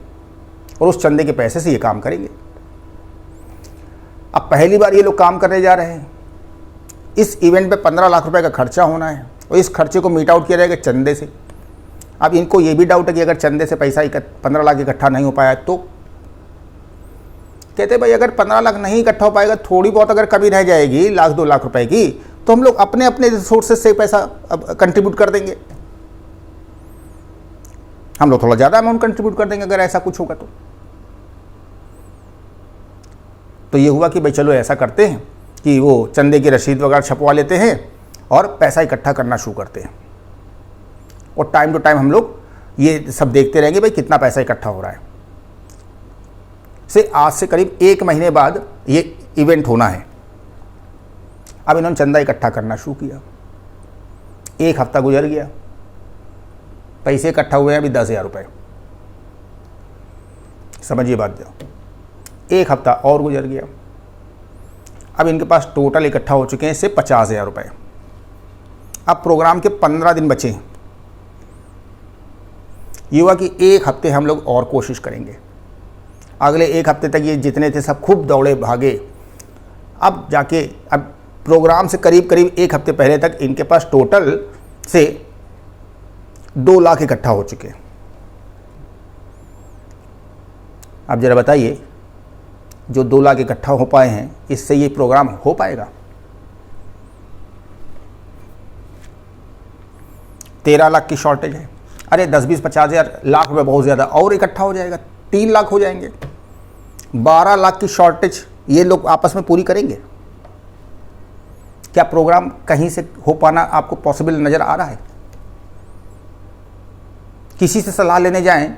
और उस चंदे के पैसे से ये काम करेंगे। अब पहली बार ये लोग काम करने जा रहे हैं। इस इवेंट पे 15 लाख रुपए का खर्चा होना है और इस खर्चे को मीट आउट किया जाएगा चंदे से। अब इनको ये भी डाउट है कि अगर चंदे से पैसा 15 लाख इकट्ठा नहीं हो पाया तो कहते भाई अगर 15 लाख नहीं इकट्ठा हो पाएगा, थोड़ी बहुत अगर कमी रह जाएगी 1-2 लाख रुपए की, तो हम लोग अपने अपने रिसोर्सेज से पैसा कंट्रीब्यूट कर देंगे। हम लोग थोड़ा ज़्यादा अमाउंट कंट्रीब्यूट कर देंगे अगर ऐसा कुछ होगा तो ये हुआ कि भाई चलो ऐसा करते हैं कि वो चंदे की रसीद वगैरह छपवा लेते हैं और पैसा इकट्ठा करना शुरू करते हैं, और टाइम टू टाइम हम लोग ये सब देखते रहेंगे भाई कितना पैसा इकट्ठा हो रहा है। आज से करीब 1 महीने बाद ये इवेंट होना है। अब इन्होंने चंदा इकट्ठा करना शुरू किया, 1 हफ्ता गुजर गया, पैसे इकट्ठा हुए हैं अभी 10,000 रुपये। समझिए बात जो, 1 हफ्ता और गुजर गया, अब इनके पास टोटल इकट्ठा हो चुके हैं इससे 50,000 रुपये। अब प्रोग्राम के 15 दिन बचे हैं। ये हुआ कि 1 हफ्ते हम लोग और कोशिश करेंगे। अगले 1 हफ्ते तक ये जितने थे सब खूब दौड़े भागे। अब जाके अब प्रोग्राम से करीब करीब 1 हफ्ते पहले तक इनके पास टोटल से 2 लाख इकट्ठा हो चुके हैं। अब जरा बताइए, जो 2 लाख इकट्ठा हो पाए हैं, इससे ये प्रोग्राम हो पाएगा? 13 लाख की शॉर्टेज है। अरे 10, 20, 50,000 लाख रुपए बहुत ज़्यादा, और इकट्ठा हो जाएगा, 3 लाख हो जाएंगे। 12 लाख की शॉर्टेज ये लोग आपस में पूरी करेंगे? क्या प्रोग्राम कहीं से हो पाना आपको पॉसिबल नज़र आ रहा है? किसी से सलाह लेने जाएं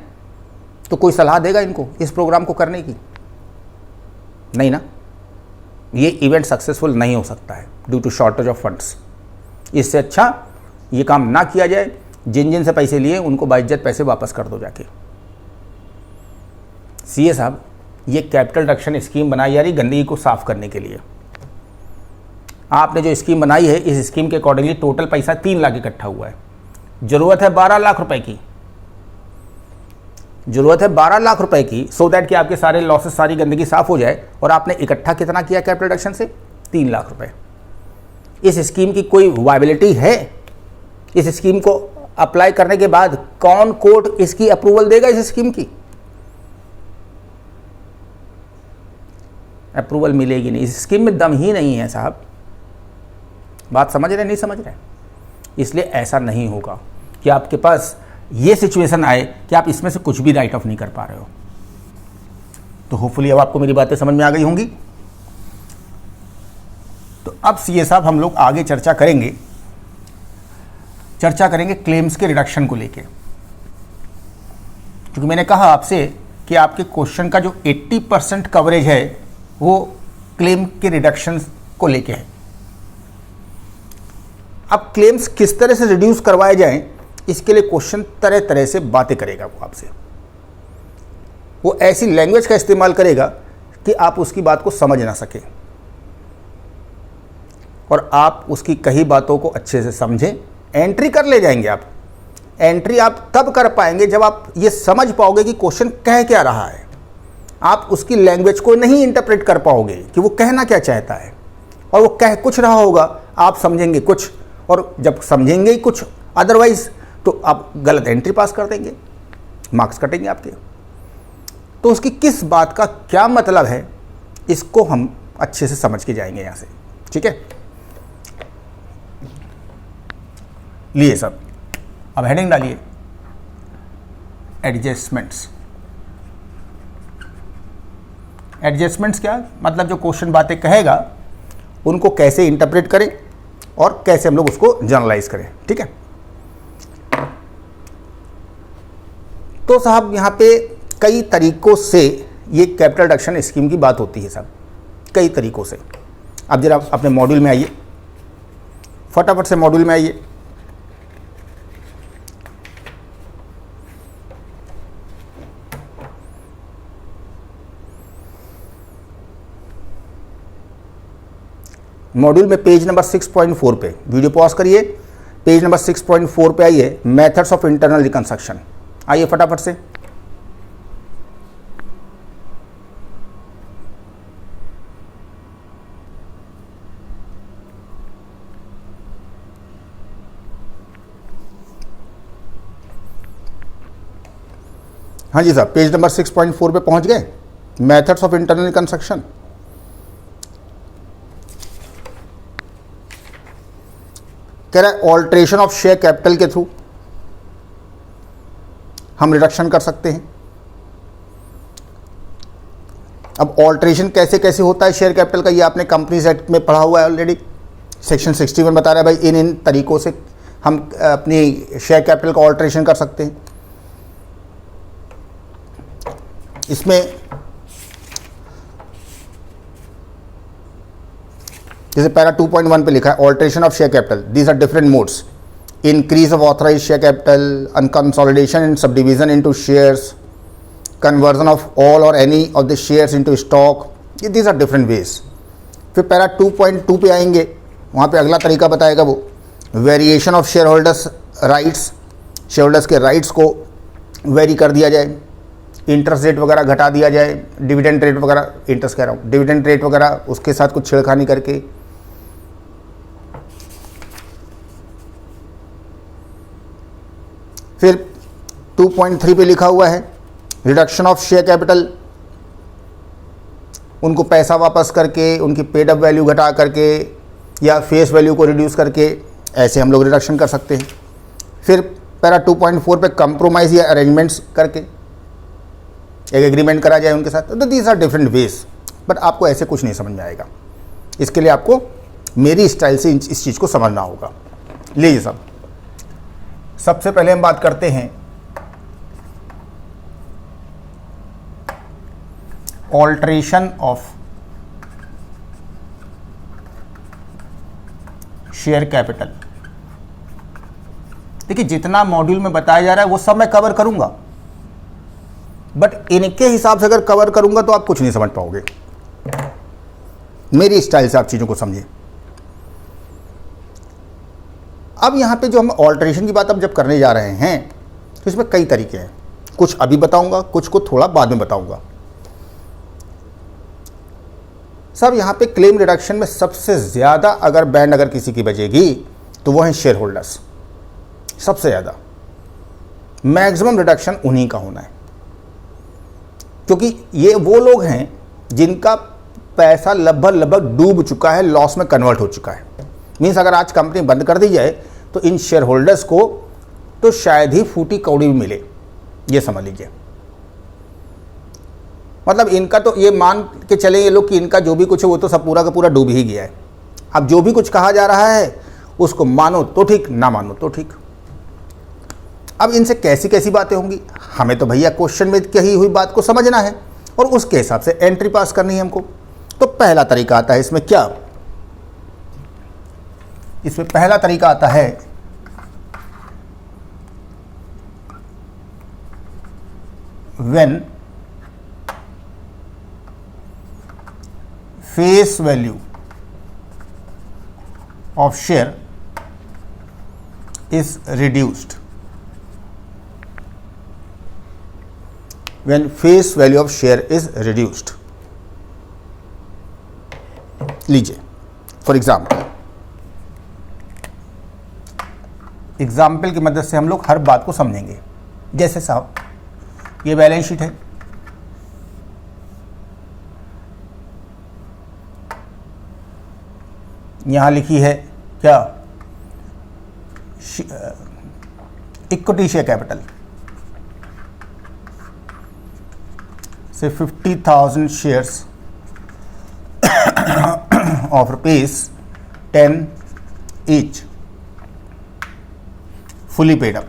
तो कोई सलाह देगा इनको इस प्रोग्राम को करने की? नहीं ना। ये इवेंट सक्सेसफुल नहीं हो सकता है due to shortage of funds. इससे अच्छा ये काम ना किया जाए। जिन जिन से पैसे लिए उनको बाइज्जत पैसे वापस कर दो जाके। सीए साहब, ये कैपिटल रिडक्शन स्कीम बनाई जा रही गंदगी को साफ करने के लिए। आपने जो स्कीम बनाई है, इस स्कीम के अकॉर्डिंगली टोटल पैसा 3 लाख इकट्ठा हुआ है। जरूरत है 12 लाख रुपए की, जरूरत है 12 लाख रुपए की, सो दैट कि आपके सारे लॉसेस, सारी गंदगी साफ हो जाए। और आपने इकट्ठा कितना किया कैपिटल रिडक्शन से? 3 लाख रुपए। इस स्कीम की कोई वायबिलिटी है? इस स्कीम को अप्लाई करने के बाद कौन कोर्ट इसकी अप्रूवल देगा? इस स्कीम की अप्रूवल मिलेगी नहीं। इस स्कीम में दम ही नहीं है साहब। बात समझ रहे नहीं समझ रहे? इसलिए ऐसा नहीं होगा कि आपके पास ये सिचुएशन आए कि आप इसमें से कुछ भी राइट ऑफ नहीं कर पा रहे हो। तो होपफुली अब आपको मेरी बातें समझ में आ गई होंगी। तो अब सीए साहब हम लोग आगे चर्चा करेंगे क्लेम्स के रिडक्शन को लेके। क्योंकि मैंने कहा आपसे कि आपके क्वेश्चन का जो 80% कवरेज है वो क्लेम के रिडक्शन को लेके है। अब क्लेम्स किस तरह से रिड्यूस करवाए जाएं, इसके लिए क्वेश्चन तरह तरह से बातें करेगा वो आपसे। वो ऐसी लैंग्वेज का इस्तेमाल करेगा कि आप उसकी बात को समझ ना सके, और आप उसकी कही बातों को अच्छे से समझें, एंट्री कर ले जाएंगे। आप एंट्री आप तब कर पाएंगे जब आप ये समझ पाओगे कि क्वेश्चन कह क्या रहा है। आप उसकी लैंग्वेज को नहीं इंटरप्रेट कर पाओगे कि वो कहना क्या चाहता है, और वो कह कुछ रहा होगा, आप समझेंगे कुछ, और जब समझेंगे ही कुछ अदरवाइज तो आप गलत एंट्री पास कर देंगे, मार्क्स कटेंगे आपके। तो उसकी किस बात का क्या मतलब है, इसको हम अच्छे से समझ के जाएंगे यहाँ से। ठीक है, लिए सब अब हेडिंग डालिए, एडजस्टमेंट्स। एडजस्टमेंट्स क्या मतलब? जो क्वेश्चन बातें कहेगा उनको कैसे इंटरप्रेट करें और कैसे हम लोग उसको जनरलाइज करें। ठीक है, तो साहब यहाँ पे कई तरीकों से ये कैपिटल रिडक्शन स्कीम की बात होती है साहब, कई तरीकों से। अब जरा अपने मॉड्यूल में आइए, फटाफट से मॉड्यूल में आइए। मॉड्यूल में पेज नंबर 6.4 पे वीडियो पॉज करिए, पेज नंबर 6.4 पे आइए, मेथड्स ऑफ इंटरनल रिकंस्ट्रक्शन। आइए फटाफट से। हाँ जी साहब, पेज नंबर 6.4 पे पहुंच गए, मेथड्स ऑफ इंटरनल रिकंस्ट्रक्शन। कह रहा है ऑल्ट्रेशन ऑफ शेयर कैपिटल के थ्रू हम रिडक्शन कर सकते हैं। अब ऑल्ट्रेशन कैसे कैसे होता है शेयर कैपिटल का, ये आपने कंपनीज एक्ट में पढ़ा हुआ है ऑलरेडी। सेक्शन 61 बता रहा है भाई इन तरीकों से हम अपनी शेयर कैपिटल का ऑल्ट्रेशन कर सकते हैं। इसमें जैसे पैरा 2.1 पे लिखा है alteration of share capital, these are different modes, increase of authorise share capital, unconsolidation and subdivision into shares, conversion of all or any of the shares into stock, ये दीज आर डिफरेंट वेज। फिर पैरा 2.2 पे आएंगे, वहाँ पे अगला तरीका बताएगा वो variation of shareholders rights, shareholders के राइट्स को वेरी कर दिया जाए, इंटरेस्ट रेट वगैरह घटा दिया जाए, डिविडेंड रेट वगैरह, इंटरेस्ट कह रहा हूँ, डिविडेंड रेट वगैरह उसके साथ कुछ छेड़खानी करके। फिर 2.3 पे लिखा हुआ है रिडक्शन ऑफ शेयर कैपिटल, उनको पैसा वापस करके, उनकी पेड अप वैल्यू घटा करके या फेस वैल्यू को रिड्यूस करके, ऐसे हम लोग रिडक्शन कर सकते हैं। फिर पैरा 2.4 पे कंप्रोमाइज़ या अरेंजमेंट्स करके एक एग्रीमेंट करा जाए उनके साथ। तो these are different ways, but आपको ऐसे कुछ नहीं समझ में आएगा। इसके लिए आपको मेरी स्टाइल से इस चीज़ को समझना होगा। लीजिए सब, सबसे पहले हम बात करते हैं ऑल्ट्रेशन ऑफ शेयर कैपिटल। देखिए जितना मॉड्यूल में बताया जा रहा है वो सब मैं कवर करूंगा, बट इनके हिसाब से अगर कवर करूंगा तो आप कुछ नहीं समझ पाओगे। मेरी स्टाइल से आप चीज़ों को समझिए। अब यहाँ पे जो हम ऑल्ट्रेशन की बात अब जब करने जा रहे हैं तो इसमें कई तरीके हैं, कुछ अभी बताऊंगा, कुछ को थोड़ा बाद में बताऊंगा। सब यहाँ पे क्लेम रिडक्शन में सबसे ज़्यादा अगर बैंड अगर किसी की बचेगी तो वो है शेयर होल्डर्स। सबसे ज़्यादा मैक्सिमम रिडक्शन उन्हीं का होना है, क्योंकि ये वो लोग हैं जिनका पैसा लगभग डूब चुका है, लॉस में कन्वर्ट हो चुका है। मीन्स अगर आज कंपनी बंद कर दी जाए तो इन शेयर होल्डर्स को तो शायद ही फूटी कौड़ी भी मिले, ये समझ लीजिए। मतलब इनका तो ये मान के चले ये लोग कि इनका जो भी कुछ है वो तो सब पूरा का पूरा डूब ही गया है। अब जो भी कुछ कहा जा रहा है उसको मानो तो ठीक, ना मानो तो ठीक। अब इनसे कैसी कैसी बातें होंगी, हमें तो भैया क्वेश्चन में कही हुई बात को समझना है और उसके हिसाब से एंट्री पास करनी है हमको। तो पहला तरीका आता है इसमें क्या, इसमें पहला तरीका आता है when face value of share is reduced. when face value of share is reduced। लीजिए फॉर एग्जाम्पल की मदद से हम लोग हर बात को समझेंगे। जैसे साहब ये बैलेंस शीट है, यहां लिखी है क्या, इक्विटी शेयर कैपिटल से 50,000 shares of ₹10 each fully paid up।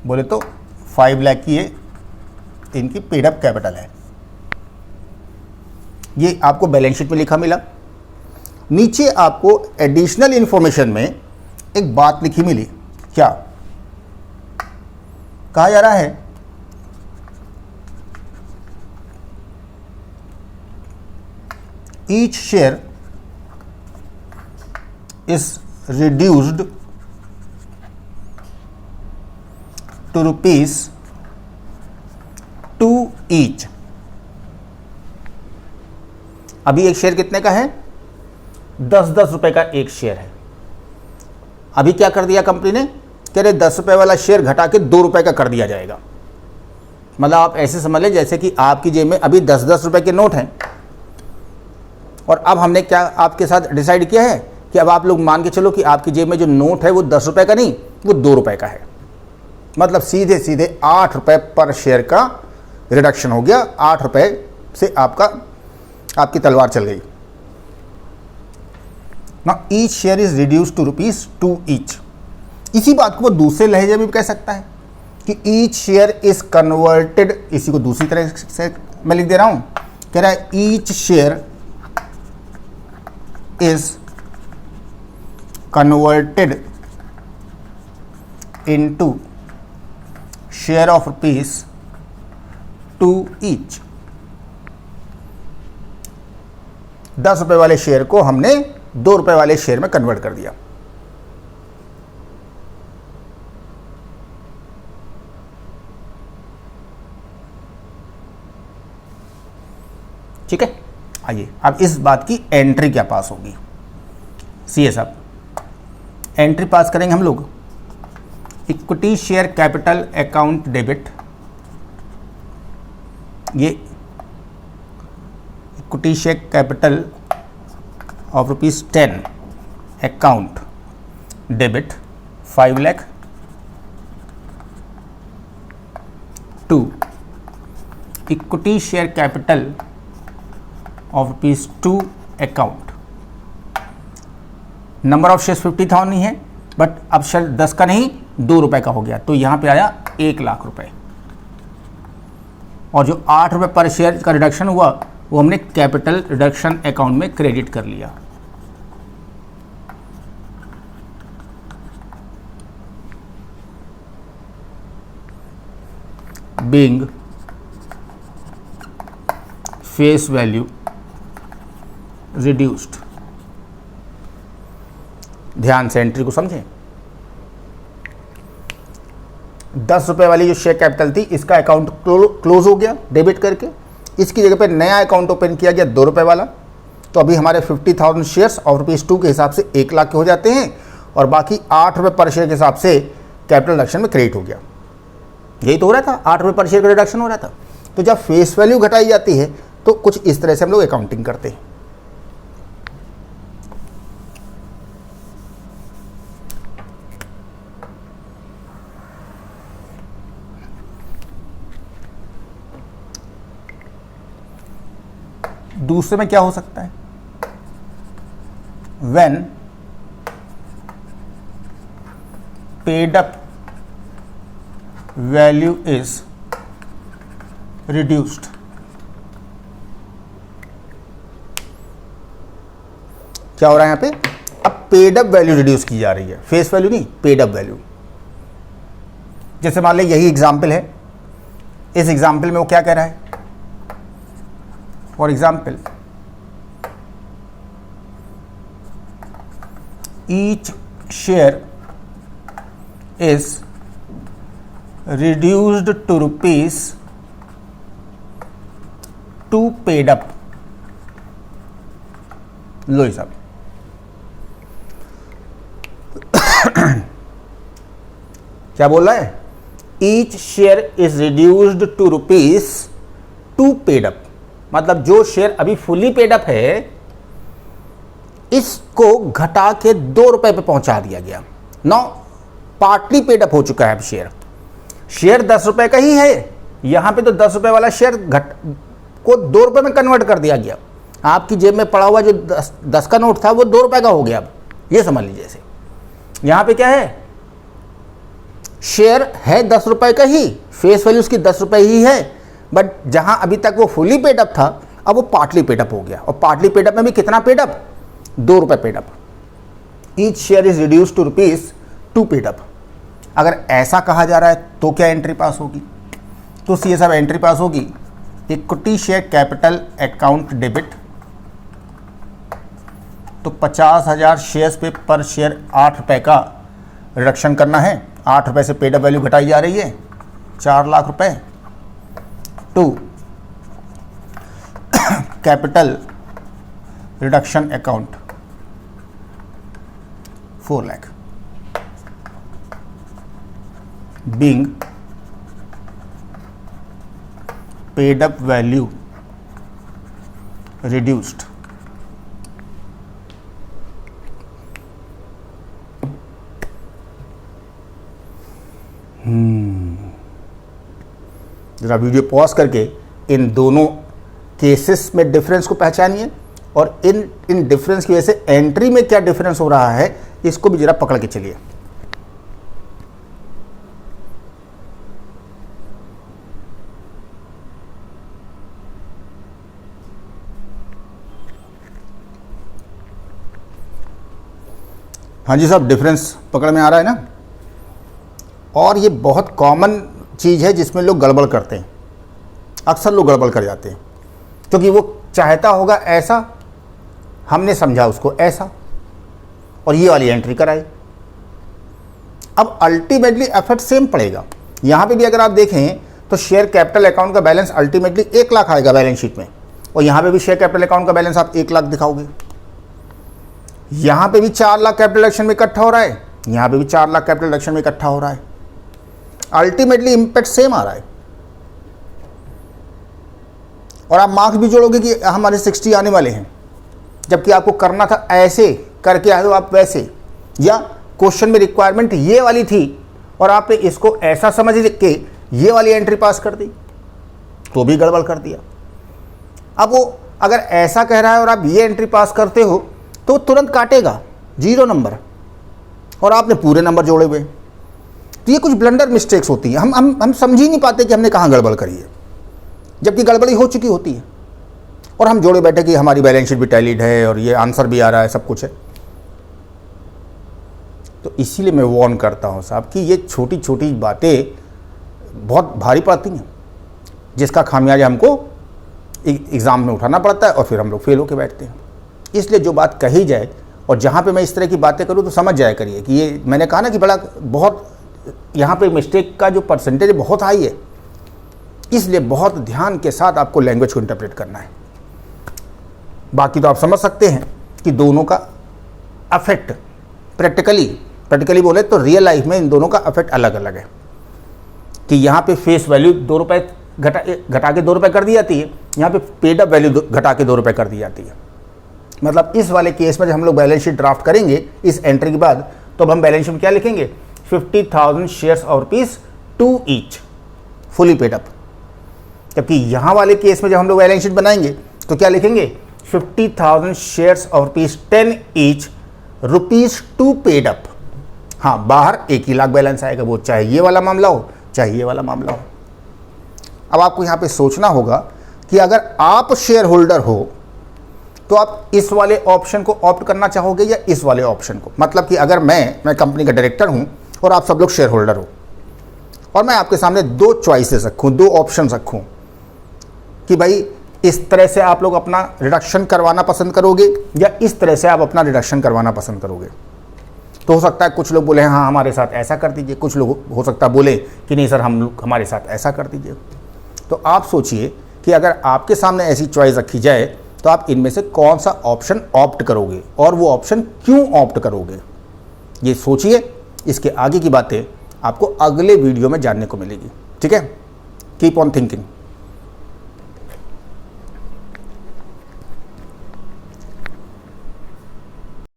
बोले तो 5 लाख की ये इनकी पेड अप कैपिटल है। ये आपको बैलेंस शीट में लिखा मिला। नीचे आपको एडिशनल इंफॉर्मेशन में एक बात लिखी मिली, क्या कहा जा रहा है, each share is reduced to ₹2 each. अभी एक शेयर कितने का है, 10-10 रुपए का एक शेयर है। अभी क्या कर दिया कंपनी ने, कह रहे 10 रुपए वाला शेयर घटा के 2 रुपए का कर दिया जाएगा। मतलब आप ऐसे समझ लें जैसे कि आपकी जेब में अभी 10-10 रुपए के नोट हैं और अब हमने क्या आपके साथ डिसाइड किया है कि अब आप लोग मान के चलो कि आपकी जेब में जो नोट है वो 10 रुपये का नहीं, वो 2 रुपये का है। मतलब सीधे सीधे 8 रुपये पर शेयर का रिडक्शन हो गया। 8 रुपये से आपकी तलवार चल गई। ना each share is reduce to ₹2 each. इसी बात को वो दूसरे लहजे में भी कह सकता है कि ईच शेयर इज कन्वर्टेड। इसी को दूसरी तरह से मैं लिख दे रहा हूं, कह रहा है each share is converted into share of ₹2 each. 10 रुपए वाले शेयर को हमने 2 रुपए वाले शेयर में कन्वर्ट कर दिया। ठीक है, आइए अब इस बात की एंट्री क्या पास होगी। सीए साहब, एंट्री पास करेंगे हम लोग। Equity share capital account debit, ये equity share capital of ₹10 account debit 5 lakh to equity share capital of ₹2 account. Number of shares 50,000 ही है, बट अब शेयर 10 का नहीं 2 रुपए का हो गया, तो यहां पे आया 1 लाख रुपए। और जो 8 रुपए पर शेयर का रिडक्शन हुआ वो हमने कैपिटल रिडक्शन अकाउंट में क्रेडिट कर लिया। Being face value reduced. ध्यान से एंट्री को समझें। 10 रुपए वाली जो शेयर कैपिटल थी, इसका अकाउंट क्लोज हो गया डेबिट करके। इसकी जगह पे नया अकाउंट ओपन किया गया 2 रुपए वाला। तो अभी हमारे 50,000 शेयर्स और ₹2 के हिसाब से 1 लाख के हो जाते हैं, और बाकी 8 रुपए पर शेयर के हिसाब से कैपिटल रिडक्शन में क्रेडिट हो गया। यही तो हो रहा था, 8 रुपए पर शेयर का रिडक्शन हो रहा था। तो जब फेस वैल्यू घटाई जाती है तो कुछ इस तरह से हम लोग अकाउंटिंग करते हैं। दूसरे में क्या हो सकता है, when paid up value is reduced। क्या हो रहा है यहां पे, अब पेड अप वैल्यू रिड्यूस की जा रही है, फेस वैल्यू नहीं, पेड अप वैल्यू। जैसे मान लें यही एग्जाम्पल है, इस एग्जाम्पल में वो क्या कह रहा है, for example each share is reduced to ₹2 paid up। लो ही साहब, क्या बोल रहा है, each share is reduced to ₹2 paid up. मतलब जो शेयर अभी फुली पेड अप है, इसको घटा के 2 रुपए पे पहुंचा दिया गया। नो पार्टली पेड अप हो चुका है अब शेयर 10 रुपए का ही है, यहां पे तो 10 रुपए वाला शेयर को 2 रुपए में कन्वर्ट कर दिया गया। आपकी जेब में पड़ा हुआ जो 10 का नोट था वो 2 रुपए का हो गया। अब ये समझ लीजिए, ऐसे यहां पे क्या है, शेयर है 10 रुपए का ही, फेस वैल्यू उसकी 10 रुपए ही है, बट जहां अभी तक वो फुली पेड अप था, अब वो पार्टली पेड अप हो गया। और पार्टली पेड अप में भी कितना पेड अप, 2 रुपए paid up. Each share is reduce to ₹2 paid up. अगर ऐसा कहा जा रहा है तो क्या एंट्री पास होगी, तो सीए साहब एंट्री पास होगी, equity share capital account debit. तो 50,000 शेयर्स पे पर शेयर 8 रुपए का रिडक्शन करना है। 8 रुपए से पेड अप वैल्यू घटाई जा रही है, 4 लाख रुपए, to capital reduction account 4 lakh, being paid up value reduced। ज़रा वीडियो पॉज करके इन दोनों केसेस में डिफरेंस को पहचानिए और इन डिफरेंस की वजह से एंट्री में क्या डिफरेंस हो रहा है इसको भी ज़रा पकड़ के चलिए। हाँ जी साहब, डिफरेंस पकड़ में आ रहा है ना। और ये बहुत कॉमन चीज़ है जिसमें लोग गड़बड़ करते हैं, अक्सर लोग गड़बड़ कर जाते हैं, क्योंकि वो चाहता होगा ऐसा, हमने समझा उसको ऐसा, और ये वाली एंट्री कराई। अब अल्टीमेटली एफर्ट सेम पड़ेगा। यहाँ पे भी अगर आप देखें तो शेयर कैपिटल अकाउंट का बैलेंस अल्टीमेटली 1 लाख आएगा बैलेंस शीट में, और यहाँ पे भी शेयर कैपिटल अकाउंट का बैलेंस आप 1 लाख दिखाओगे। यहाँ पे भी 4 लाख कैपिटल एक्शन में इकट्ठा हो रहा है, यहाँ पे भी 4 लाख कैपिटल एक्शन में इकट्ठा हो रहा है। अल्टीमेटली इंपैक्ट सेम आ रहा है। और आप मार्क्स भी जोड़ोगे कि हमारे 60 आने वाले हैं, जबकि आपको करना था ऐसे, करके आए हो आप वैसे, या क्वेश्चन में रिक्वायरमेंट ये वाली थी और आपने इसको ऐसा समझ के ये वाली एंट्री पास कर दी, तो भी गड़बड़ कर दिया। अब वो अगर ऐसा कह रहा है और आप ये एंट्री पास करते हो तो तुरंत काटेगा 0 नंबर, और आपने पूरे नंबर जोड़े हुए। तो ये कुछ ब्लंडर मिस्टेक्स होती हैं, हम समझ ही नहीं पाते कि हमने कहाँ गड़बड़ करी है, जबकि गड़बड़ी हो चुकी होती है, और हम जोड़े बैठे कि हमारी बैलेंस शीट भी टैलीड है और ये आंसर भी आ रहा है, सब कुछ है। तो इसीलिए मैं वार्न करता हूँ साहब कि ये छोटी छोटी बातें बहुत भारी पड़ती हैं, जिसका खामियाजा हमको एग्ज़ाम में उठाना पड़ता है और फिर हम लोग फेल होकर बैठते हैं। इसलिए जो बात कही जाए और जहाँ पे मैं इस तरह की बातें करूँ तो समझ जाया करिए कि ये मैंने कहा ना कि बड़ा बहुत यहाँ पे मिस्टेक का जो परसेंटेज बहुत हाई है, इसलिए बहुत ध्यान के साथ आपको लैंग्वेज को इंटरप्रेट करना है। बाकी तो आप समझ सकते हैं कि दोनों का अफेक्ट प्रैक्टिकली बोले तो रियल लाइफ में इन दोनों का अफेक्ट अलग अलग है। कि यहाँ पे फेस वैल्यू 2 रुपये घटा के 2 रुपये कर दी जाती है, यहाँ पे पेड अप वैल्यू घटा के 2 रुपये कर दी जाती है। मतलब इस वाले केस में जब हम लोग बैलेंस शीट ड्राफ्ट करेंगे इस एंट्री के बाद, तो अब हम बैलेंस शीट में क्या लिखेंगे, 50,000 shares of rupees 2 each fully paid up. जबकि यहाँ वाले केस में जब हम लोग बैलेंस शीट बनाएंगे तो क्या लिखेंगे, 50,000 shares of rupees 10 each ₹2 paid up. हाँ, बाहर 1 ही लाख बैलेंस आएगा, वो चाहे ये वाला मामला हो चाहे ये वाला मामला हो। अब आपको यहाँ पे सोचना होगा कि अगर आप शेयर होल्डर हो तो आप इस वाले ऑप्शन को ऑप्ट करना चाहोगे या इस वाले ऑप्शन को। मतलब कि अगर मैं कंपनी का डायरेक्टर हूँ और आप सब लोग शेयर होल्डर हो, और मैं आपके सामने 2 चॉइसेस रखूँ, 2 ऑप्शन रखूँ कि भाई इस तरह से आप लोग अपना रिडक्शन करवाना पसंद करोगे या इस तरह से आप अपना रिडक्शन करवाना पसंद करोगे। तो हो सकता है कुछ लोग बोले हाँ हमारे साथ ऐसा कर दीजिए, कुछ लोग हो सकता है बोले कि नहीं सर हमारे साथ ऐसा कर दीजिए। तो आप सोचिए कि अगर आपके सामने ऐसी चॉइस रखी जाए तो आप इनमें से कौन सा ऑप्शन ऑप्ट करोगे और वो ऑप्शन क्यों ऑप्ट करोगे, ये सोचिए। इसके आगे की बातें आपको अगले वीडियो में जानने को मिलेगी। ठीक है, कीप ऑन थिंकिंग।